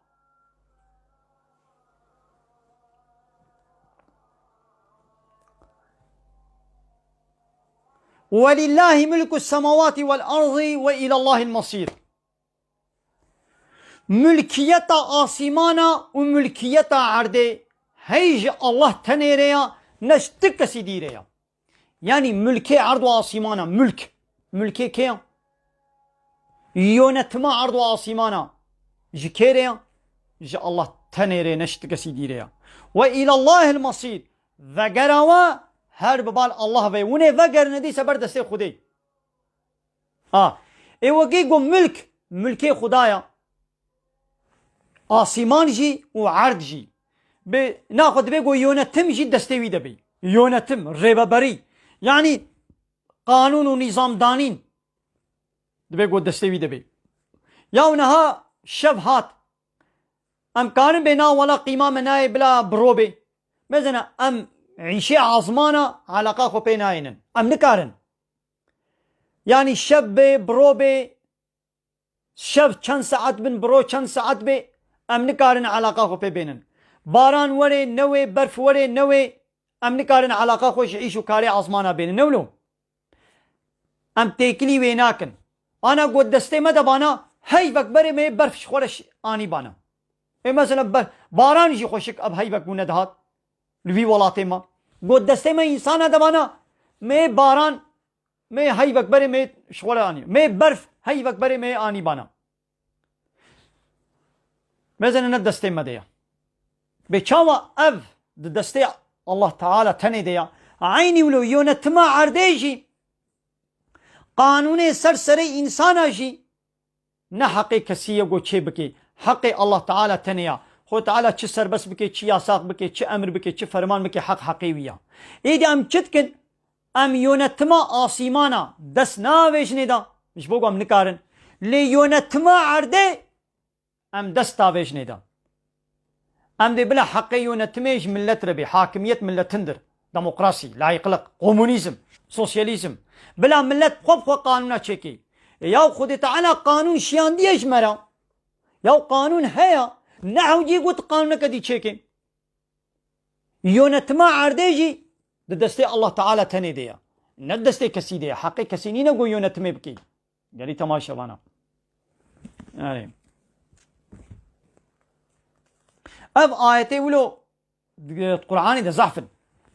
Speaker 1: ولله ملك السماوات والأرض وإلى الله المصير ملكية آسمانا وملكية عرض هيج الله تنيريا نشتك سيديريا يعني ملكي عرض آسمانا ملكي كيا يونتما عرض آسمانا جكيريا جا الله تنيريا نشتك سيديريا وإلى الله المصير ذكروا هر ببال الله وی ونه وگر ندی سبر دسته خودی ای وگی گو ملک خدایا آسمان جی و عرض جی به ناخد بگو یونتم جی دسته وی دبی یونتم ریببری یعنی قانون و نظام دانین بگو دسته وی دبی یا اونها شب هات ام کارن بنا ولا قیمه منای بلا بروبه مثلا ام عيشي عظمانا علاقة خو بيناينن ام نكارن يعني شب بروبي شب چند ساعت بن برو چند ساعت بي ام نكارن علاقة خو بينن باران وري نوي برف وري نوي ام نكارن علاقة خوش عيشو كاري عظمانا بين نولو ام تيكلي ويناكن انا قد دستي مدى بانا هاي بك بري مي برف شخورش اني بانا اي مثلا باران يجي خوشك اب هاي بك مندهات لوی ولاته ما گود دسته ما انسان دبانا میں باران میں هاي وقت بره میں شغل آنی میں برف هاي وقت بره میں آنی بانا مثلا ندسته ما دیا بچاوا اف دسته الله تعالى تني دیا عيني ولو يونتما عرديجي قانون سرسري انسان جي نه حق کسی گو چه بکی حق الله تعالى تنيا خود تعالى چه سربس بکی چه یاساق بکی چه امر بکی چه فرمان بکی حق حقیویا ایدی ام چتکن ام یونتما آسیمانا دست ناویش نیدا مش بگو ام نکارن لی یونتما عرده ام دست تاویش نیدا ام دی بلا حقی یونتمیش ملت ربی حاکمیت ملت تندر دموقراسی لايقلق كومونيزم سوسياليزم بلا ملت خوب قانونا چکی ياو خود تعالى قانون شيان ديش مرا ياو قانون هيا نحو جي قلت قانونك دي تشيكي يونتما عرديجي دستي الله تعالى تني ديا ندستي كسي ديا حقي كسي نينا قو يونتمي بكي قالي تماشا بانا يعني اب آيتي ولو القرآن ده زحفن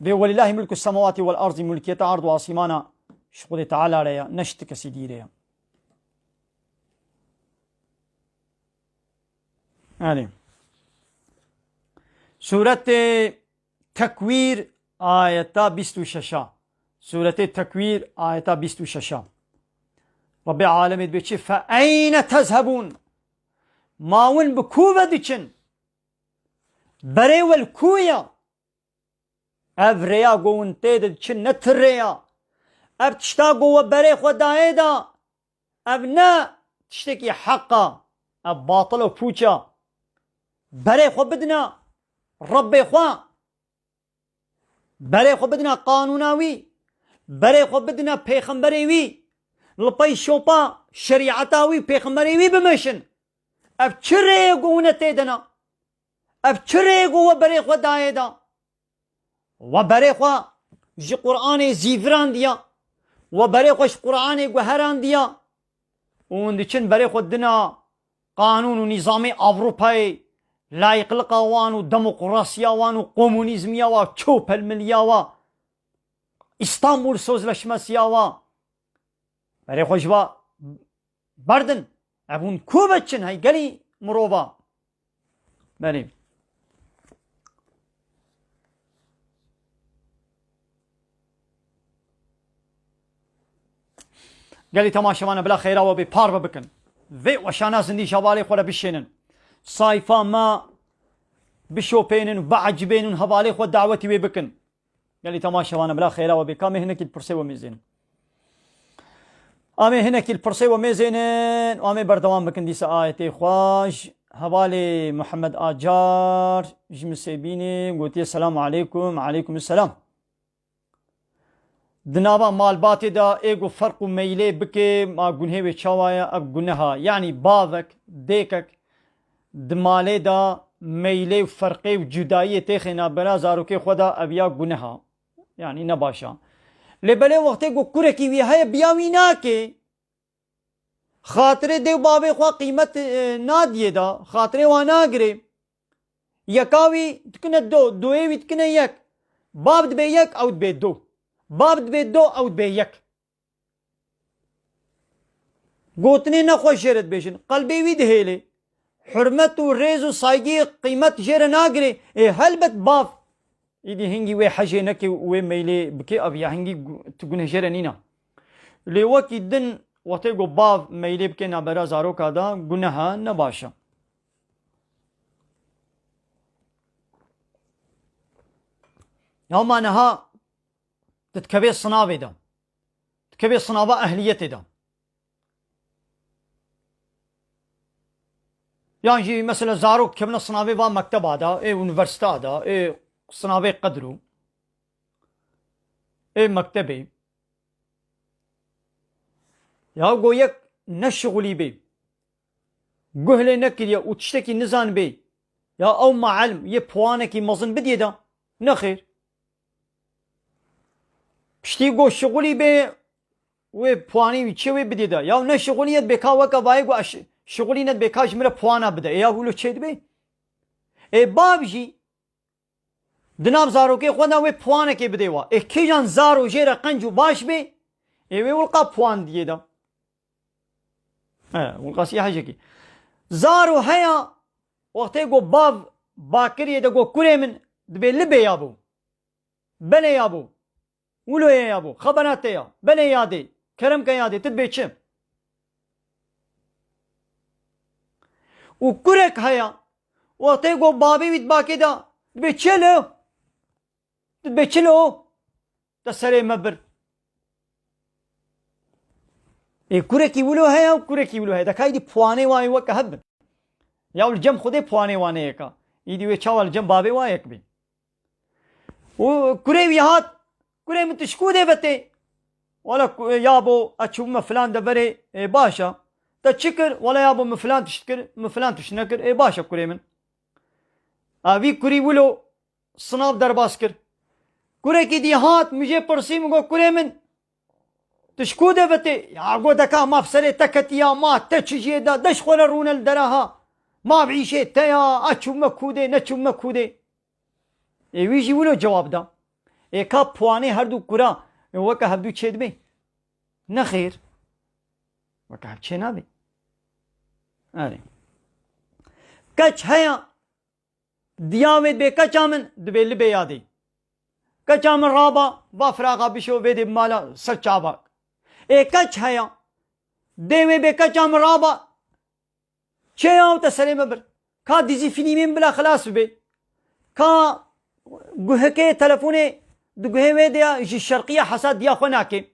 Speaker 1: بي ولله ملك السماوات والأرض ملكية عرض واسمانا شغل تعالى ريا نشت كسي دي ريا يعني سورة تكوير آية بيستو ششا سورة تكوير آية بيستو ششا رب العالمين بيتشي فأين تذهبون ماون بكوبة ديشن بري والكويا اب ريا قوون تيد ديشن نتر ريا اب تشتاقوا وبري خدايدا اب نا تشتكي حقا اب باطل وفوشا بري خو بدنا ربي خوا بري خو بدنا قانوناوي بري خو بدنا پیغمبريوي لپي شوپا شريعتاوي پیغمبريوي بمشن اب چري قوونه تيدنا اب چري قوه بري خو دايدا وبري خو جي قرآن زيفران ديا وبري خوش قرآن قهران ديا وندچن بري خو دنا قانون ونظام أوروباي لايق لقوان وديمقراطيا وان وكومونيزميا وتشوب المليا اسطنبول سوزلشمسيا و بري خوش با بردن ابون كوبچن هاي قلي مروبا بري قالي تماشا وانا بلا خيرا وبي باربا بكن في وشانا زندي شبالي خولا بشينن صايفا ما بشوبينن وبعجبينن هبالي خو دعوتي بي بكن قالي تماشا وانا بلا خيرا وبي كامي هناك البرسي وميزين امي هناك البرسي وميزينن وامي بردوان بكن ديس آيتي خواش هبالي محمد آجار جمسيبيني قلت السلام عليكم عليكم السلام دنابا مالباتي دا ايغو فرق ميلي بكي ما گنهي وي چاوايا اك گنها يعني باذك ديكك دمالي دا ميلي فرقي وجدائي تخنا بلا زاروكي خدا ابيا گنها يعني نباشا لبلي وقت ايغو كوركي وي هي بياويناكي خاطر دي بابي خوا قيمت ناديه دا خاطر وانا غري يكاوي تكن دو دوي تكن يك باب دبي يك او دبي دو باب دبي دو او دبي يك قوتني نخوش جرد بيشن قلبي ويد هيلي حرمت وريز وصايقي قيمت جير ناقري ايه هلبت باف يدي هنجي وي حاجه نكي وي ميلي بكي ابيا هنجي تقول جيرنينا لي وقت دن وتيغو باف ميلي بكي نابرا زارو كادا گنها نباشا يوم انها تتكبي الصنابي دا تكبي الصنابة أهليتي دا يعني مثلا زاروك كمنا الصنابي با مكتب هذا ايه يونيفرسيتي هذا ايه صنابي قدروا ايه مكتبي يا قويك نشغلي بي قهلي نكريا وتشتكي نزان بي يا او ما علم يبوانك مزن بدي دا نخير پشتی گو شغلی به و پوانی وی چه بدی دا یا نه شغلیت بکا وکا وای گو شغلی نت بکاش مره پوانا بده یا ولو چه به ای بابجی دناب زارو که خدا و پوانا که بده وا کی جان زارو جره قنجو باش به ای ولقا پوان دی دا ولقا سی حاجه کی زارو هيا وقت گو باب باکری دا گو کره من دبه لبه یابو بله یابو ولو يا ابو خبرات يا بني يادي كرم كيادي تدبيتشم وكرك هيا وتيغو بابي ويت باكيدا تبيتشلو تبيتشلو تسري مبر اي كركي ولو هيا وكركي ولو هيا دكايدي بواني واي وكهب يا الجم خدي بواني وانيكا يدي ويتشاول الجم بابي وايك بي وكري ويهات كوري متشكو دي بتي ولا يابو أشوف مفلان دبري باشا تشكر ولا يابو مفلان تشكر مفلان تشنكر باشا كوري من أبي كوري ولو صناب درباسكر كوري كي دي هات مجھے پرسی مگو كوري من تشكو دفتي يا قودكا ما بسري تكتيا ما تشجي دا دش خول رون الدراها ما بعيشي تيا أشوف مكودي نشوف مكودي ويجي ولو جواب دا كا بواني هردو كورا وكا هبدو تشيد بي نخير وكا هبتشي نابي آره كچ هيا ديامد بي كچ آمن دبيل بي يادي كچ آمن رابا بافراغا بشو بيدي بمالا سرچابا كچ هيا ديوي بي كچ آمن رابا چه آو تسليم بر كا ديزي فيلمين بلا خلاص بي كا گوهكي تلفوني دقوه ويديا جي الشرقية حساد ديا خوناكي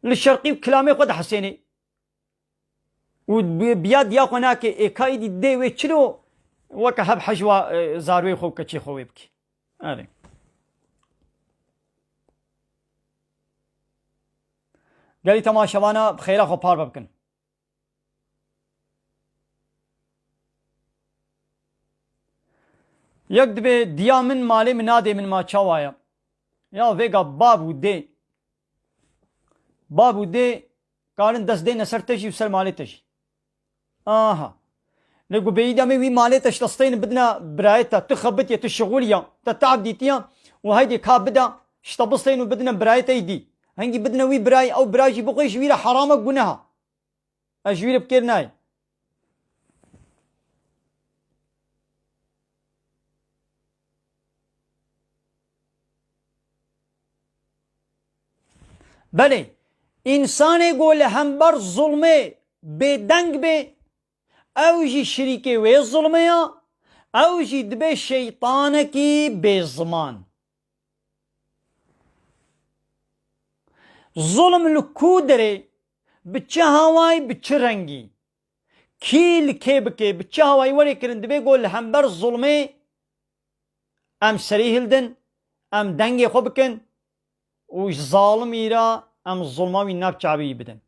Speaker 1: للشرقي كلامي خود حسيني وبياد ديا خوناكي كايدي ديوي تشلو وكا هب حجوة زاروي خو كتشي خو يبكي هذي قالي تماشوانا بخيرا خو بار ببكن يكدبي ديا من مالي من نادي من ما تشاوايا يا فيغا بابو دي قارن دس دي نسر تجي وسر مالي تجي نقول بيدا مي مالي تشتصين بدنا برايتا تخبط يا تشغوليا تتعب ديتيا وهيدي كابدا اشتبصين وبدنا برايتا يدي هنجي بدنا وي براي او براجي بقي جويرة حرامك بنها اجويرة بكيرناي بله انسان گول همبر ظلمه بدنگ به اوجی شریکه و ظلمه یا اوجی دبه شیطانه کی بزمان ظلم لکو داره بچه هواي بچه رنگی کی لکه بکه بچه هواي ولی کرن دبه گول همبر ظلمه ام سریح هلدن ام دنگ خو بکن وش ظالم إيرا أم الظلماوي ناب شعبي بدن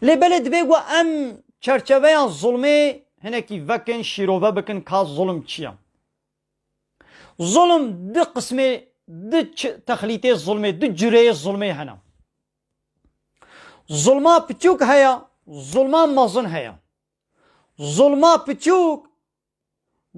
Speaker 1: لبلد بيقوا أم چرچوه الظلمي هنا كي فكن شيروفا بكن كاز ظلم چيا ظلم دي قسمي دي تخليتي الظلمي دي جري الظلمي هنا ظلما بچوك هيا ظلما مظن هيا ظلما بچوك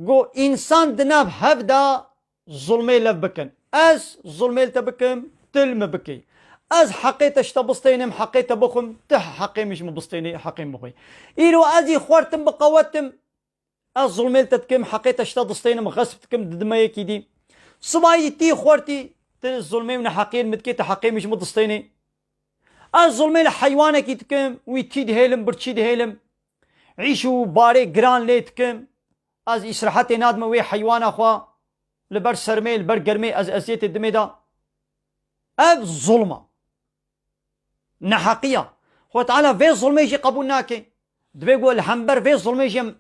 Speaker 1: قو إنسان دناب هفدا ظلمي لف بكن از ظلمي تبكم تلم بكي از حقيت اشتبستينم حقيت بخم تح حقي مش مبستيني حقي مخي إيرو ازي خوارتم بقواتم از ظلمي تتكم حقيت اشتبستينم غصبتكم ددمايا كيدي صباي تي خوارتي الظلمي من حقين متكي تحقي مش مبستيني از ظلمي لحيوانه كيتكم ويتيد هيلم برتشيد هيلم عيشو باري جران ليتكم از اسرحتي نادمه وي حيوان اخوا لبر سرمي لبر قرمي از ازيت الدمي دا اب ظلمه نحقيه خو تعالى في ظلمه يجي قبولناكي دبي يقول همبر في ظلمه يجي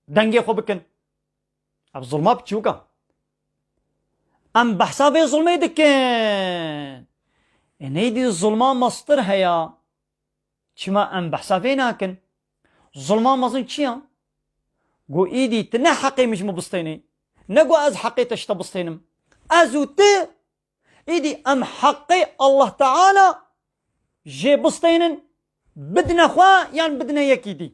Speaker 1: دنگي خو بكن اب ظلمه بتشوكا ام بحسا في ظلمه دكن انيدي الظلمه مصدر هيا شما ام بحسا فيناكن ظلمه مظن چيا قو ايدي تنحقي مش مبسطيني نقو از حقي تشتبسطينم ازو تي ايدي ام حقي الله تعالى جي بسطينن بدنا خوا يعني بدنا يكيدي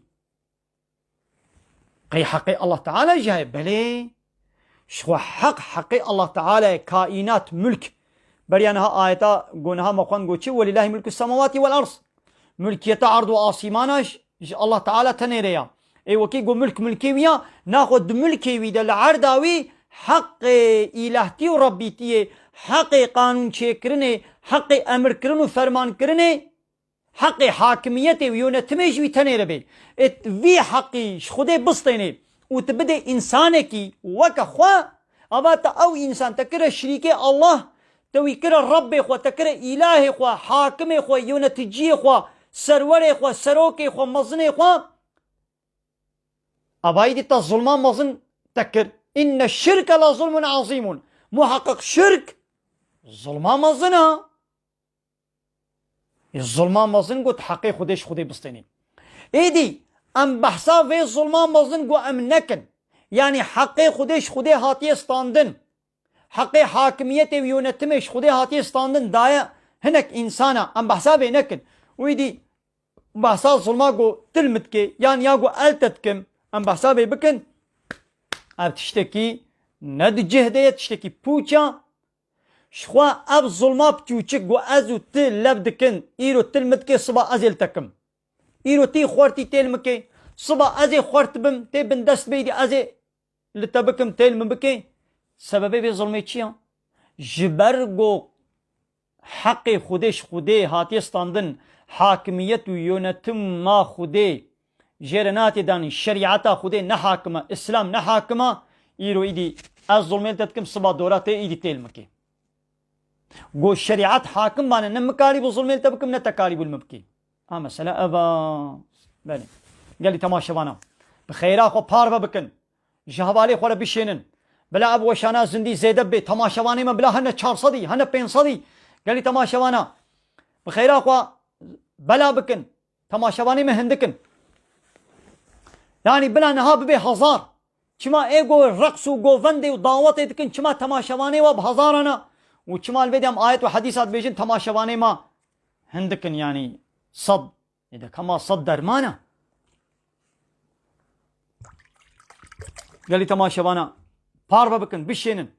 Speaker 1: قي حقي الله تعالى جاي بلي شو حقي الله تعالى كائنات ملك بريانها آياتا قونها مقوان قوشي ولله ملك السماوات والأرض ملكية عرض وآسيماناش الله تعالى تنيريا اي وكي قو ملكي ويا ناخد ملكي ويدا العرداوي حق إلهتي وربيتي حق قانون شكرني حق أمر كرن وفرمان كرني حق حاكميتي ويونا تميجوي تنيربي في حقي شخده بسطيني وتبدأ إنسانكي وكا خوا أباتا أو إنسان تكره شريكي الله توي كره ربي خوا تكره إلهي خوا حاكمي خوا يونا تجي خوا سروري خوا سروكي خوا مظني خوا أبايدي تا ظلمان مظن تكر إن الشرك لظلم عظيم محقق شرك ظلما مزنه ظلما مزن گو حقی خودش خودی بستنی ایدی ام بحثا و ظلما مزن گو ام نکن یعنی حقی خودش خودی هاتی استاندن حقی حاکمیت و یونتمش خودی هاتی استاندن دایا هنک انسانا ام بحثا و نکن ویدی بحثا ظلما گو تلمت که yani ya گو التت کم ام بحثا و بکن اب تشتکی ند جهده تشتکی پوچا شخوا اب ظلما بچوچک گو ازو تل لب دکن ایرو تلمت که صبا ازل تکم ایرو تی خورتی تلم که صبا ازی خورت بم تی بندست بیدی ازی لتبکم تلم بکی سببه به ظلمه چیه؟ جبر گو حق خودش خودی هاتی استاندن حاکمیت و یونتم ما خودی جرنات دانی شریعتا خودی نه حاکمه اسلام نه حاکمه ایرو ایدی از ظلمه تتکم صبا دورات ایدی تلم که گو شریعت حاکم بانه نه مکاری بو ظلمه تبکم نه تکاری بالمبکی مسئله ابا بله قال تماشوانا بخيرا خو باربا بكن جهبالي خو بشينن بلا ابو وشانا زندي زيدب بي تماشواني ما بلا هن 400 هن 500 قال تماشوانا بخيرا خو بلا بكن تماشواني ما هندكن يعني بلا نهاب به هزار كما ايغو رقص وغوفندي ودعوات يدكن كما تماشواني وبهزارنا وكما الفيديو آيات وحديثات بيجن تماشواني ما هندكن يعني صد اذا كما صد درمانه قال لي تماشوانا باربا بكن بشينن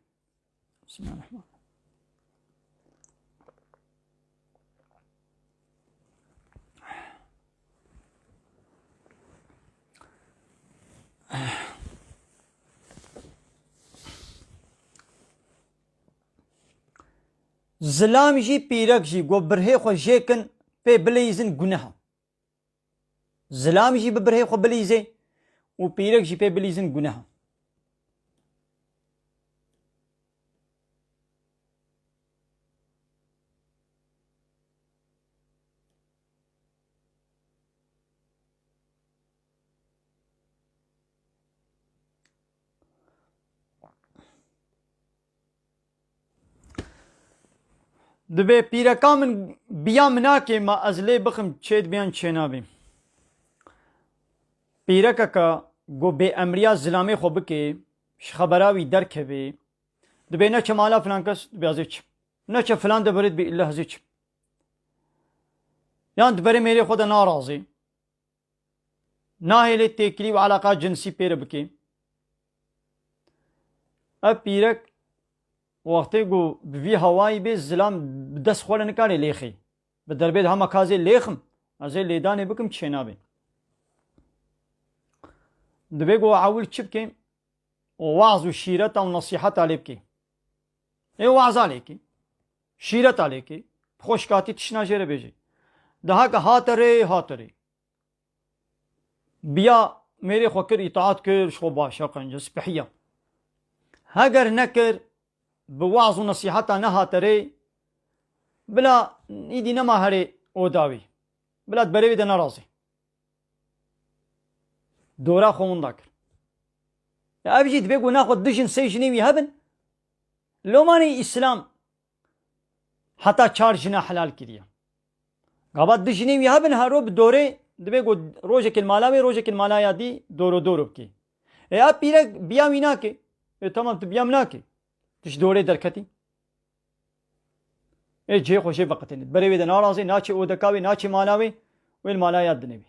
Speaker 1: بسم الله الرحمن زلام جي بيرك جي گو برهي خو جيكن بي بليزن گناه زلام جي ببرهي خو بليزي و بيرك جي بي بليزن گناه دبي بيركا من بيا مناكي ما ازلي بخم تشيد بيان تشينابي بيركا كا گو بي امريا زلامي خو بكي خبراوي دركبي دبي نچ مالا فلان كس بيازيچ نچ فلان دبريد بي الله زيچ يعني دبري ميري خود ناراضي ناهي تكلي وعلاقات جنسي بير بكي اب بيرك وقتی گو بی هوایی به زلام دست خوره نکاری لیخی به دربید همه کازی لیخم از لیدانی بکم چینابی دبی گو عاول چی بکیم وعظ و شیرت و نصیحت علی بکی ای وعظ علی کی شیرت علی کی خوشکاتی تشنا جره بیجی ده که هاتره بیا میری خوکر اطاعت کر شو باشا قنجس بحیا هگر نکر بوعظ ونصيحتها نها تري بلا ايدي نما هري اوداوي بلا تبريوي دنا رازي دورا خومن داكر يا ابجي تبيقو ناخد دجن سيجني هبن لو ماني اسلام حتى چار جنا حلال كريا غابات دجني هبن هارو بدوري تبيقو روجك المالاوي روجك المالايا دي دورو بكي يا بيرك بيا ميناكي تمام تبيا مناكي تش دوره درکتی ای جه خوشی وقتی نید بری وید نارازی ناچی اودکاوی ناچی ماناوی ویل مانا یاد نبی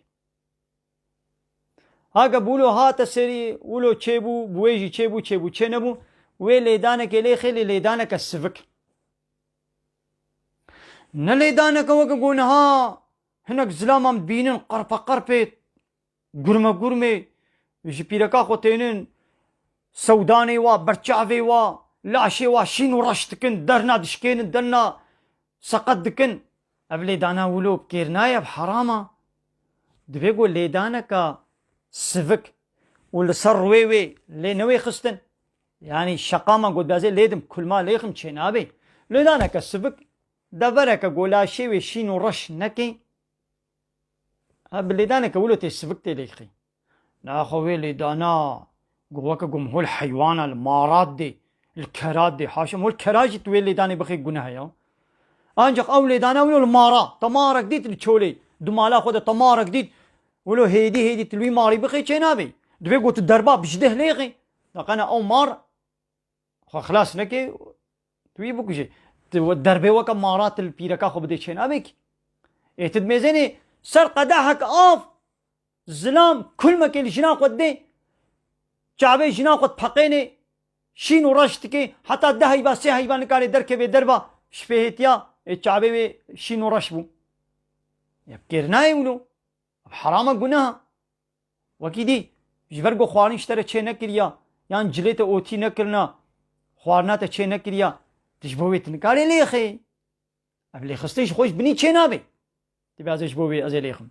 Speaker 1: هاگا بولو هات سری ولو چیبو بویجی چیبو چه نبو وی لیدانه که لی خیلی لیدانه که سفک نه لیدانه که وگا گونه ها هنک زلامم بینن قرپه گرمه جی پیرکا خوتینن سوداني وا برچاوي وا لاشي وا شينو رشتكن درنا دشكين درنا سقط دكن ابلي دانا ولو بكيرنايا بحرامه دبيقو لي دانكا سفك ولا سرويوي لي نوي خستن يعني شقامه قد بازي ليدم كل ما ليخم تشينابي لي دانكا سفك دبرك قولا شي شينو رش نكي ابلي دانكا ولو تسفك تليخي لا خوي لي دانا قوك قم هو الحيوان المارات دي الكرات دي حاشا مو الكراج تويلي داني بخي جناها يا انجق اولي دانا ولو المارا تمارك ديت التشولي دمالا خود تمارك ديت ولو هيدي تلوي ماري بخي چنابي دبي قلت الدربا بجده ليغي لقنا او مار خلاص نكي توي بكجي الدربي وكا مارات البيركا خو بدي چنابك تدميزيني سر قداحك آف زلام كل ما كل جنا قد شعبي جنا قد فقيني شين ورشتكي حتى ده هيبا سي هيبا نكاري دركي بدربا شبهتيا شعبي شين ورشبو يبكرنا يقولوا حرام قناها وكيدي جبرگو خوارن اشترى چه نكريا يعني جليت اوتي نكرنا خوارنات چه نكريا تشبويت نكاري ليخي ابلي خستيش خوش بني چه نابي تبي ازش بوبي ازي ليخم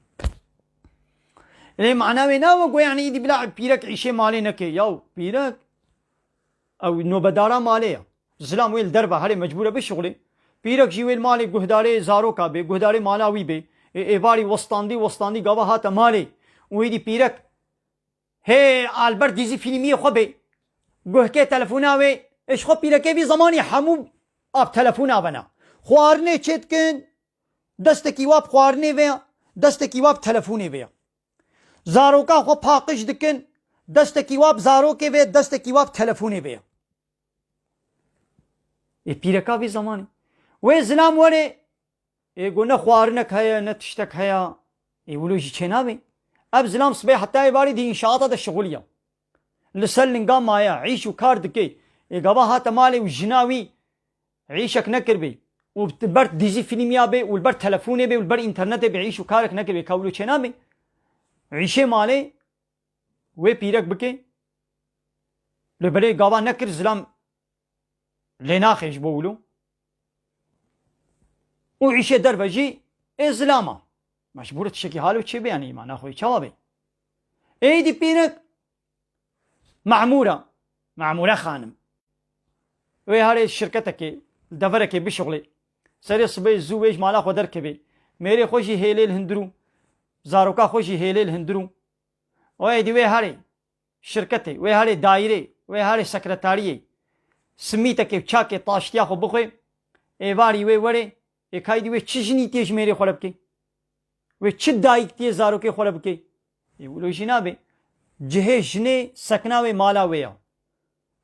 Speaker 1: اللي معناه ناوغو يعني يدي بلا بيرك عيشه مالي نكي ياو بيرك او نوبدارا ماليه زلام ويل دربه هري مجبوره بشغلي بيرك جيويل مالي گهداري زاروكا بي گهداري مالاوي بي ايباري وستاندي گاوا هات مالي ويدي بيرك هي البرت ديزي فيلميه خو بي گهكي تلفوناوي ايش خو بيرك في زماني حمو اب تلفونا بنا خوارنه چتكن دستکی واب خوارنه ویا دستکی واب تلفونه ویا زاروکا خو پاقش دکن دستکی واب زاروکه ویا دستکی واب تلفونه ویا ای پیرکا وی زمانی و زلام وره ای گو نه خوارنک هیا نه تشتک هیا ای ولوجی چنابی اب زلام صبح حتی باری دی انشاءات دا شغولیا لسلنگا مایا عيش وكار دكي ای گابا هات مالي وجناوي عيشك نكر بي وبرت ديزي فيلميا بي والبرت تلفوني بي والبرت انترنت بي عيش وكارك نكر بي كولو چنامي عيشه مالي وي بيرك بكي لبري گابا نكر زلام لناخش بولو وعيشه دربجي ازلاما مجبورة تشكي حالو چه بياني ما ناخوي چوابي اي دي بيرك معمورة خانم وي هاري شركتك دفرك بشغلي سري صبي زويج مالا خو دركبي ميري خوشي هيلي الهندرو زاروكا خوشي هيلي الهندرو وي دي وي هاري شركتي وي هاري دايري وي هاري سكرتاريي سميتك بچاكي طاشتيا خو بخوي اي واري وي وري اي كاي دي وي چجني تيش ميري خوربكي وي چ دايك تي زاروكي خوربكي يقولوا جنابي جهه جنه سكنا وي مالا ويا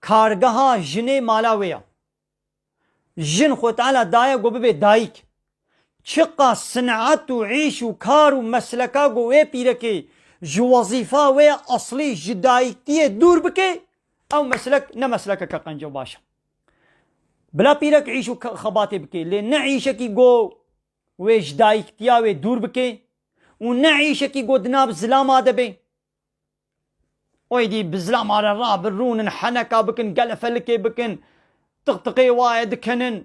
Speaker 1: كارگاها جنه مالا ويا جن خو تعالى دايا گو ببي دايك چقا صنعت و عيش و كار و مسلكا گو وي پيركي جو وظيفة وي اصلي جدايكتي دور بكي او مسلك نمسلك كقنجو باشا بلا پيرك عيش و خباتي بكي لي نعيشكي گو وي جدايكتيا وي دور بكي و نعيشكي گو دناب زلام آدبي ويدي بزلام على الراب الرون حنكا بكن قلفلكي بكن تقطقي وايد كنن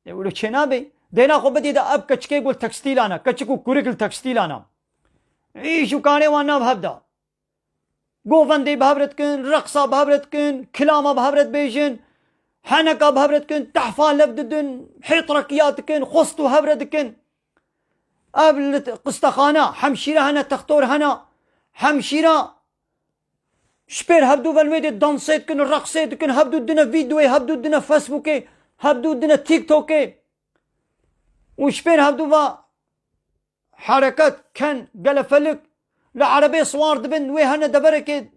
Speaker 1: يقولوا شنابي دينا خو بدي دا اب كچكي يقول تكستيل انا كچكو كوريكل تكستيل انا ايشو كاني وانا بهبدا گوفندي بهبرتكن رقصة بهبرتكن كلامة بهبرت بيجن حنكا بهبرتكن تحفال لبددن حيطركياتكن خصتو هبردكن قبل قسطخانة حمشيرة هنا تختور هنا حمشيرة شبير هبدو بالميدي دانسيت كن رقصيت كن هبدو دنا فيديو هبدو دنا فيسبوك هبدو دنا تيك توك وشبير هبدو با حركات كان قلفلك العربي صوار دبن وي هنا دبرك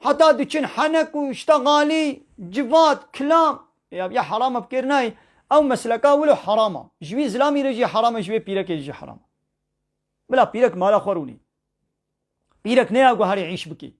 Speaker 1: حتى دچن حنك واشتغالي جفات كلام يا حرام بكيرناي او مسلكا ولو حرامه جوي زلامي رجي حرامه جوي بيرك يجي حرام بلا بيرك مالا خوروني بيرك نيا گو هاري عيش بكي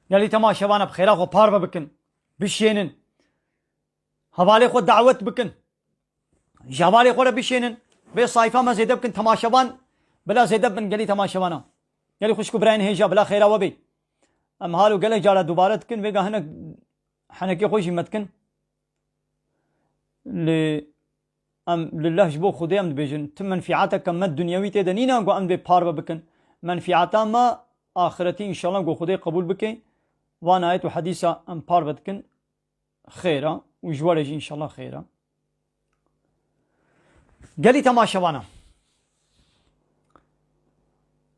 Speaker 1: يلي تماشوانا بخيرا خو باربا بكن بشينن هبالي خو دعوت بكن جابالي خو بشينن بي صايفه ما زيد بكن تماشوان بلا زيد بن قالي تماشوانا يلي خوشكو براين هيجا بلا خيرا وبي ام هالو قال جالا دوباره تكن ويغا هنا حنكي خوشي متكن ل ام لله جبو خدي ام بيجن تم منفعتك كم الدنيوي تدنينا غو ام ببار بكن منفعتا ما آخرتي إن شاء الله غو خدي قبول بكن وانا آيت وحديثة ام بار بكن خيرا وجوالج إن شاء الله خيرا قالي تماشا وانا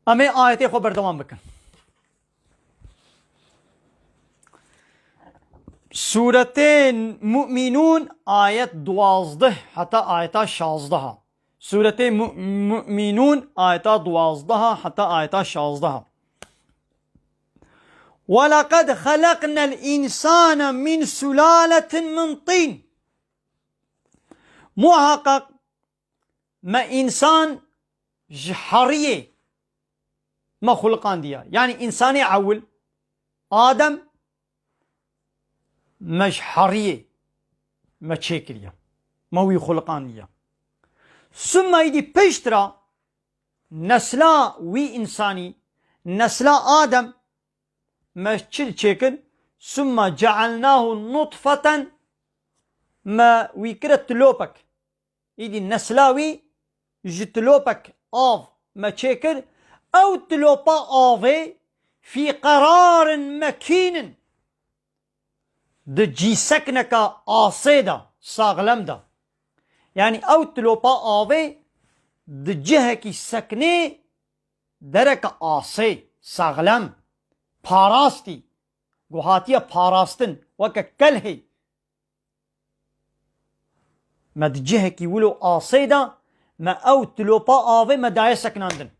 Speaker 1: امي آيتي خو بردوام بكن سورة مؤمنون آية 12 حتى آية 16 سورة مؤمنون آية 12 حتى آية 16 ولقد خلقنا الإنسان من سلالة من طين محقق ما إنسان جحرية ما خلقان ديا يعني إنساني عول آدم مجحرية ما تشكريا ما هو خلقانية ثم يدي بيشترا نسلا وي إنساني نسلا آدم ما تشكل ثم جعلناه نطفة ما ويكرت تلوبك يدي نسلاوي جتلوبك آف ما تشكل أو تلوبا آفي في قرار مكين د جیسکنکا آسیدا ساغلم دا يعني او تلوپا آوه د جه کی سکنه درک آسی ساغلم پاراستی گوهاتیا پاراستن وکا کلهی ما د جه کی ولو آسیدا ما او تلوپا آوه ما دای سکناندن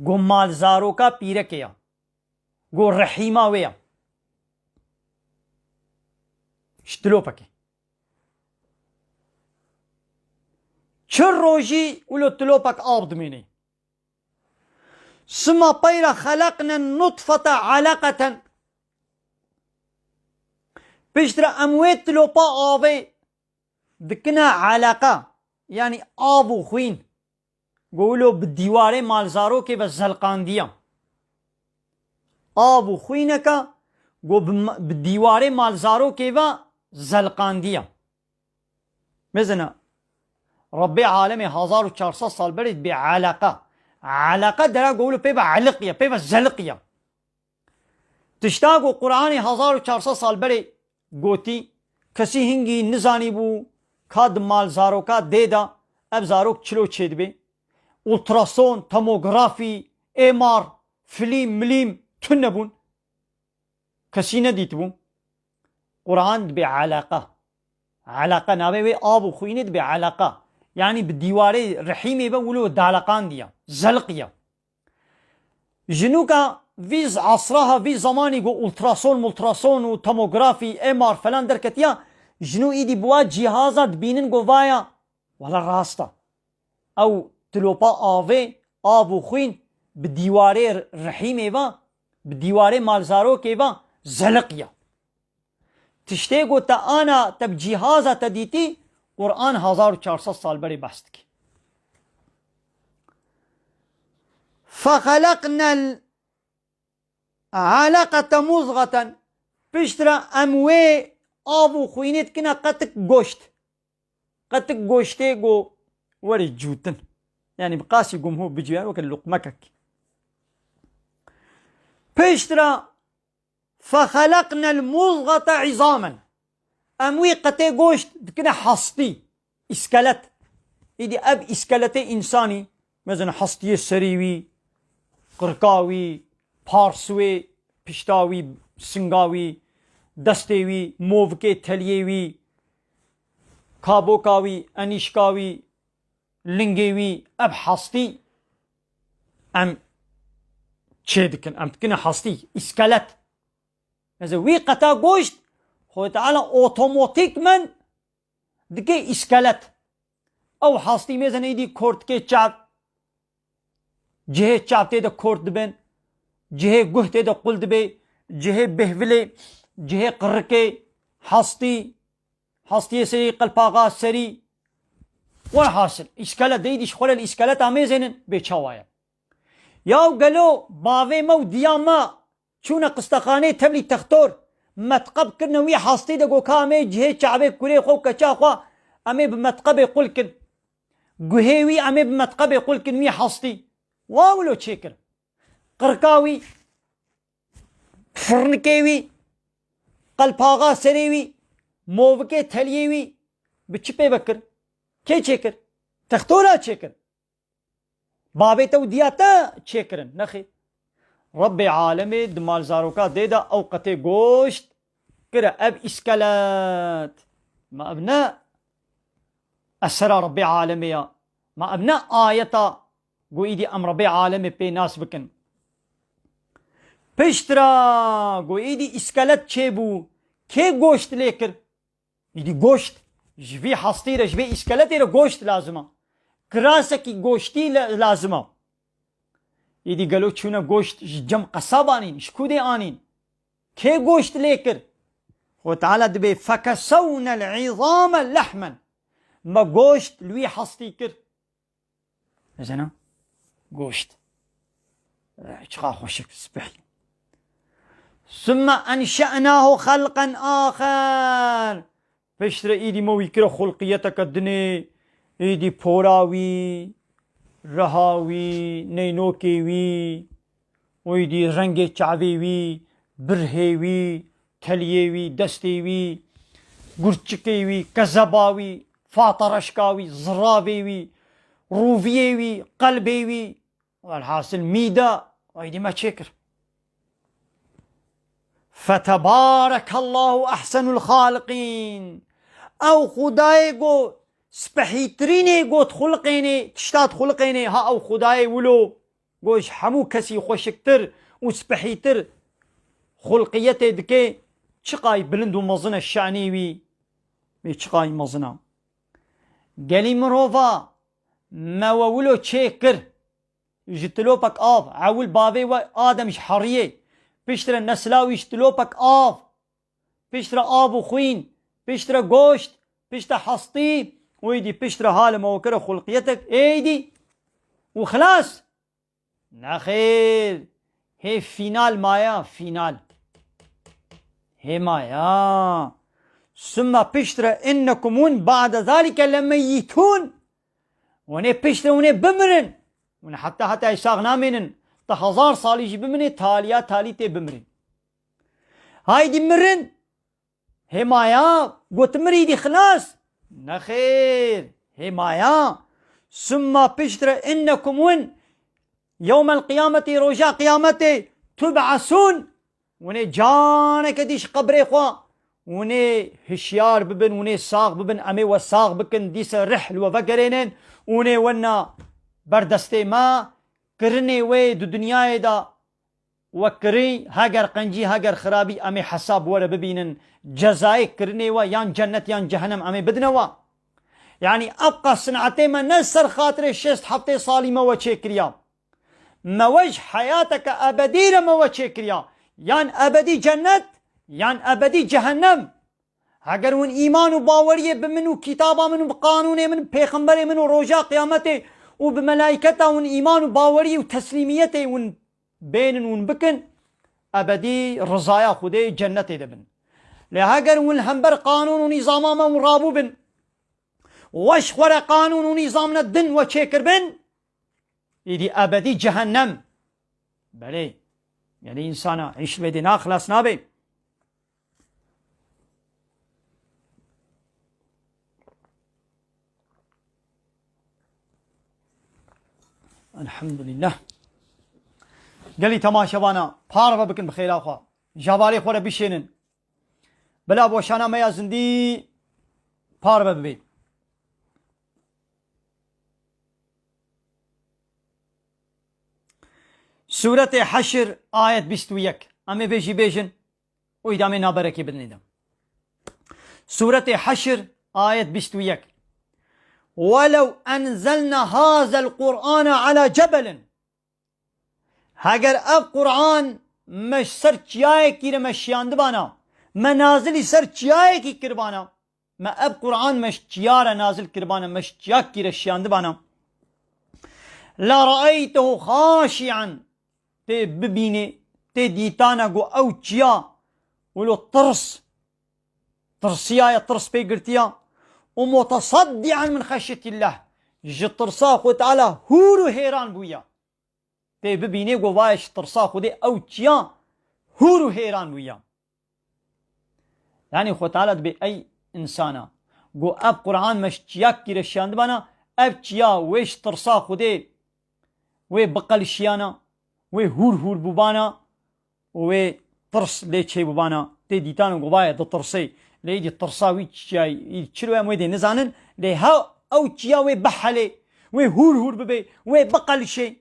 Speaker 1: گو مالزارو کا پیرکیا گو رحیما ویا شتلوبك چر روجي ولو تلوبك آب دميني ثم بير خلقنا النطفة علقة بيشترى أمويت تلوبا آبي دكنا علقة يعني آبو خوين قولوا بالديواري مالزارو كي بزلقان ديا آبو خوينك قو بالديواري مالزارو كي زلقاندية مثلا ربي عالمي 1400 سال بريد بعلاقة علاقة درا قولوا بيبا علقية بيبا زلقية تشتاقوا قرآني 1400 سال بريد قوتي كسي هنگي نزاني بو كاد مالزارو كا ديدا اب زاروك چلو چيد بي ultrason توموغرافي امار فليم مليم تنبون كسي نديت بو قرآن بعلاقة علاقة نابي آب خويند بعلاقة يعني بالديواري رحيمي بولو دالقان ديا زلقيا جنوكا فيز عصرها في زماني قو التراسون ملتراسون وتوموغرافي امار فلان دركتيا جنو ايدي بوا جهازات بينن قو فايا ولا راستا او تلوبا آوي آب خوين بالديواري رحيمي با بالديواري مالزارو كيبا زلقيا تشتيقو تا انا تب جهازة تديتي قرآن 1400 سال بري بستك فخلقنا العلاقة مضغة بشترا اموي آبو خوينت كنا قتك قوشتي قو وري جوتن يعني بقاسي قوم هو بجوان وكان لقمكك بشترا فخلقنا المضغة عظاما اموي قتي قوشت كنا حصتي اسكالت ايدي اب اسكالتي انساني مثلا حصتي سريوي قرقاوي پارسوي پشتاوي سنگاوي دستيوي موفكي تليوي كابوكاوي انيشكاوي لنگيوي اب حصتي ام چيدكن ام كنا حصتي اسكالت مثلا وي قتا قوشت خو تعالى اوتوماتيك من دكي اسكالت او حصتي مثلا ايدي كورت كي چاب جهه چابته ده كورت دبن جهه گهته ده قل دبي جهه بهولي جهه قركي حصتي سري قلباغا سري والحاصل اسكالت ديدي شخول الاسكالت اميزنن بيچاوايا ياو قالو باوي مو دياما چونا قستخانه تبلي تختور متقب كرنوي حصتي ده قو كامي جهه چابه كوري خو كچا خوا أمي بمتقبي قلكن قهيوي أمي بمتقبي قلكن مي حصتي واولو تشيكر قركاوي فرنكيوي قلباغا سريوي موبكي تليوي بتشبي بكر كي تشيكر تختولا تشيكر بابي تو دياتا تشيكرن نخي ربي عالمي دمال زاروكا ديدا أوقتي قوشت كرا أب إسكالات ما أبناء أسرى ربي عالمي ما أبناء آيتا قو إيدي أم ربي عالمي بي ناس بكن بشترا قو إيدي إسكالات تشيبو كي قوشت ليكر إيدي قوشت جبي حصتيرا جبي إسكالاتيرا قوشت لازمة كراسكي قوشتي لازمة إيدي قالوا تشونا قوشت جم قصابانين شكودي آنين كي قوشت ليكر وتعالى دبي فكسونا العظام لحما ما قوشت لوي حصتي كر زينا قوشت اشقا خوشك سبحي ثم أنشأناه خلقا آخر بشتر إيدي موي كرا خلقيتك الدني إيدي پوراوي رهاوي نينوكيوي ويدي رنگي چاويوي برهيوي كليوي دستيوي گرچكيوي كزباوي فاطرشكاوي زرابيوي روفيوي قلبيوي والحاصل ميدا ويدي ما تشكر فتبارك الله أحسن الخالقين أو خدايقو سبحيتريني قوت خلقيني تشتات خلقيني ها أو خداي ولو قوش حمو كسي خوشكتر وسبحيتر خلقيته دكي چقاي بلندو مزنا الشعنيوي بي چقاي مزنا قالي مروفا ما ولو تشيكر جتلوبك آف عول بابي وآدمش حريه بيشترى النسلاوي يشتلوبك آف بيشترى آب وخوين بيشترى قوشت بيشترى حصطي ويدي بيشترى هالة موكرة خلقيتك ايدي وخلاص نخير هي فينال مايا فينال هي مايا ثم بيشترى إنكم بعد ذلك لميتون وني بيشترى وني بمرن وني حتى يساغنا منن تهزار صالي جي بمرن تاليا تالي تي بمرن هاي دي مرن هي مايا قوت مريدي خلاص نخير هي مايا ثم بيشترى إنكم يوم القيامة رجاء قيامتي تبعثون وني جانك ديش قبري خوا وني هشيار ببن وني صاغ ببن أمي وصاغ بكن ديس رحل وفقرينين وني ونا بردستي ما كرني وي دو دنياي دا وكري هاجر قنجي هاجر خرابي أمي حساب ولا ببينن جزاي كرني و يان جنة يان جهنم أمي بدنوا يعني أبقى صنعتي ما نسر خاطر الشست حفتي صالي ما وشيكريا ما وجه حياتك أبدي ما وشيكريا يان أبدي جنة يان أبدي جهنم اگر ون ایمان و باوریه بمن و کتابا من و قانون من پیغمبر من و روجا قیامته و بملائکتا ون ایمان و باوری و تسلیمیته ون بین ون بکن ابدی رضایا خوده جنت دبن لهاگر ون همبر قانون و نظاما من رابو بن وش خور قانون و نظامنا دن و چکر بن ایدی ابدی جهنم بله یعنی انسانا عیش بدنا خلاص نابه الحمد لله قالي تماشوانا باربا بكن بخير اخوا جابالي خورا بشينن بلا بوشانا ما يزندي باربا ببي سورة حشر آية 21 أمي بيجي بيجن ويدامي نابركي بدنيدم سورة حشر آية 21 ولو أنزلنا هذا القرآن على جبل هاگر اب قرآن مش سر چیائے کی رمشیاند بانا منازل سر چیائے کی کربانا ما اب قرآن مش چیارا نازل کربانا مش چیاک کی رشیاند بانا لا رأيته خاشعا تے ببینے تے دیتانا گو او چیا ولو ترس ترسیا یا ترس پہ گرتیا ومتصدعا من خشية الله جي ترسا خو تعالى هورو هيران بويا تي ببيني قوايش ترسا خو دي او تيان هورو هيران بويا يعني خو تعالى بي اي انسانا قو اب قرآن مش تياك كي رشاند بانا اب تيا ويش ترسا خو دي وي بقل شيانا وي هور بوبانا وي ترس لي تشي بوبانا تي ديتانو قوايا دو ترسي لي دي ترساوي تشاي تشلو مويدي نزانن لي ها او تشيا وي بحلي وي هور ببي وي بقل شي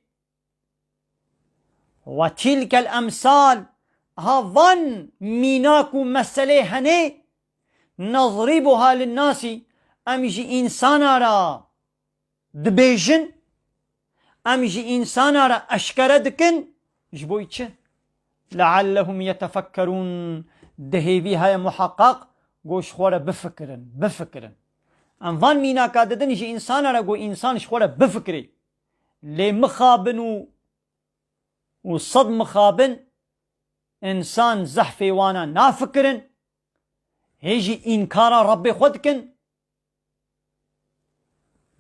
Speaker 1: وتلك الامثال هظن ميناكو مسألة هني نضربها للناس امجي انسانا را دبيجن امجي انسانا را اشكر دكن جبويتش لعلهم يتفكرون دهيبي هاي محقق قوش خورا بفكرن انظن مينا كاددن يجي انسان را قو انسان شخورا بفكري لي مخابن وصد مخابن انسان زحفي وانا نافكرن هيجي انكارا ربي خودكن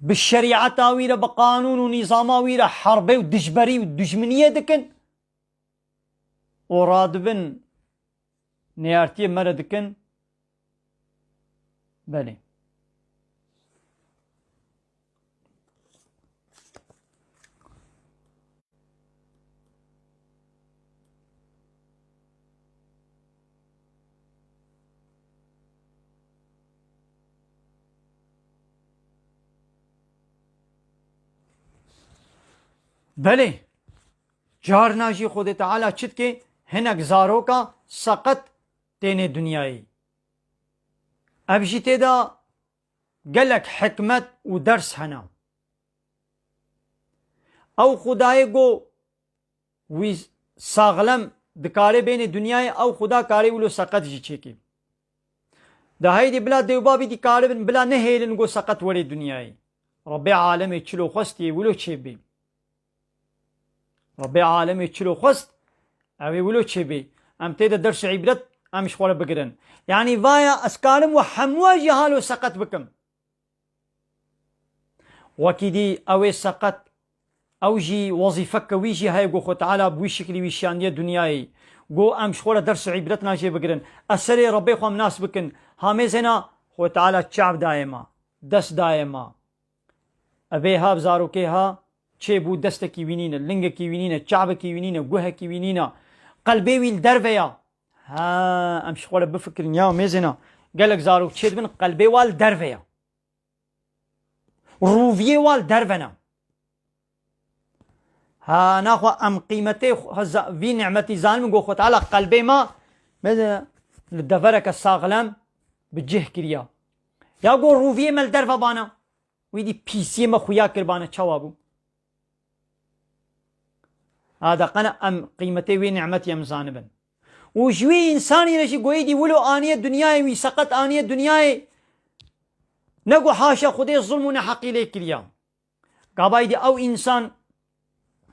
Speaker 1: بالشريعة تاويرا بقانون ونظاماويرا حربي ودجبري ودجمنية دكن ورادبن نيارتي مردكن بلي بله جارنا جی خود تعالی چت کے ہنک زارو کا سقط تینے دنیای اب جیتے دا گلک حکمت و درس ہنا او خدای گو وی ساغلم دکارے بین دنیای او خدا کارے ولو سقط جی چیکی دا هاي دي بلا دیوبابی دی کارے بلا نهیلن گو سقط ولی دنیای رب عالم چلو خستی ولو چی بی ربي عالمي تشلو خست اوي ولو تشبي ام تيدا درس عبرت ام شخوره بقرن يعني فايا اسكالم وحموا جهالو سقط بكم وكيدي اوي سقط اوجي وظيفك ويجي هاي قو خو تعالى بوي شكلي ويشانيه دنياي قو ام شخوره درس عبرتنا جي بقرن اسري ربي خو ناس بكن هامزنا خو تعالى تشعب دائما دس دائما ابي هاب زارو كيها چه بو دستکی وینینه لنگکی وینینه چعبکی وینینه گوهکی وینینه قلبي ويل درفيا ها امش خوله بفكر يا ميزنا قالك زارو تشيد من قلبي وال درفيا روفيه وال درفنا ها ناخو ام قيمتي في نعمتي ظالم قو خط على قلبي ما ماذا للدفرك الساغلام بجه كريا يا قو روفيه مال درفا بانا ويدي بيسي ما خويا كربانا تشوابو هذا قنا ام قيمتي ونعمتي ام زانبا وشوي انساني رشي قويدي ولو انيه دنياي ويسقط انيه دنياي نقو حاشا خدي الظلم حقي ليك اليوم قابايدي او انسان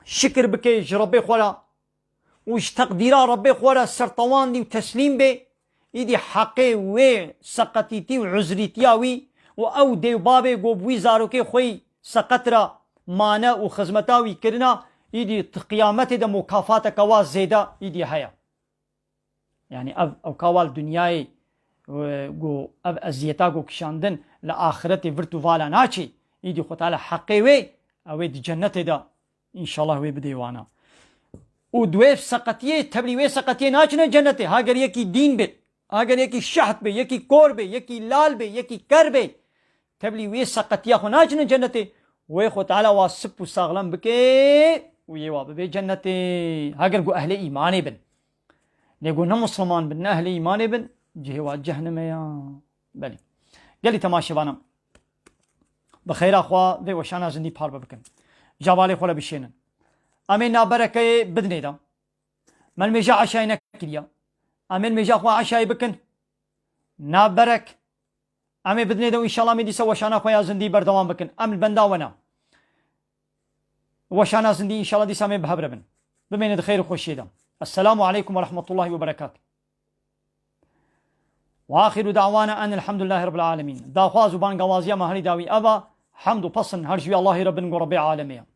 Speaker 1: شكر بكي ربي خولا وش تقديرا ربي خولا سرطوان دي وتسليم بي يدي حقي وي سقطيتي وعزريتياوي او ديو بابي قوبوي زاروكي خوي سقطرا مانا وخزمتاوي كرنا يدي قيامتي دا مكافاتة كواز زيدا يدي هيا يعني او كوال دنياي جو اب ازيتا جو كشاندن لاخرتي فرتو فالا ناتشي يدي خطاله حقي وي او دي جنتي دا ان شاء الله وي بديوانا ودويف سقطيه تبلي وي سقطيه ناچنا جنتي هاگر يكي دين بي هاگر يكي شحت بي يكي كور بي يكي لال بي يكي كر بي تبلي وي سقطيه خو ناچنا جنتي وي خطاله واسب وساغلم بكي ويواب بي جنتي هاگر جو اهل ايماني بن نقول مسلمان بن اهل ايماني بن جهوات جهنم يا بلي قال لي تماشي بانا بخير اخوا دي وشانا زندي بحرب بكن جوالي خولا بشينن امين نابركه بدني دا مال ميجا عشاي نكليا امين ميجا اخوا عشاي بكن نابرك امين بدني دا ان شاء الله ميدي سوا شانا اخوا زندي بردوام بكن امل بنداونا وشانا زندي ان شاء الله دي سامي بهبربن بمين خير خوشي دا السلام عليكم ورحمة الله وبركاته وآخر دعوانا أن الحمد لله رب العالمين. داخواز وبان قوازيا مهلي داوي أبا حمد وبصن هرشوي الله رب العالمين.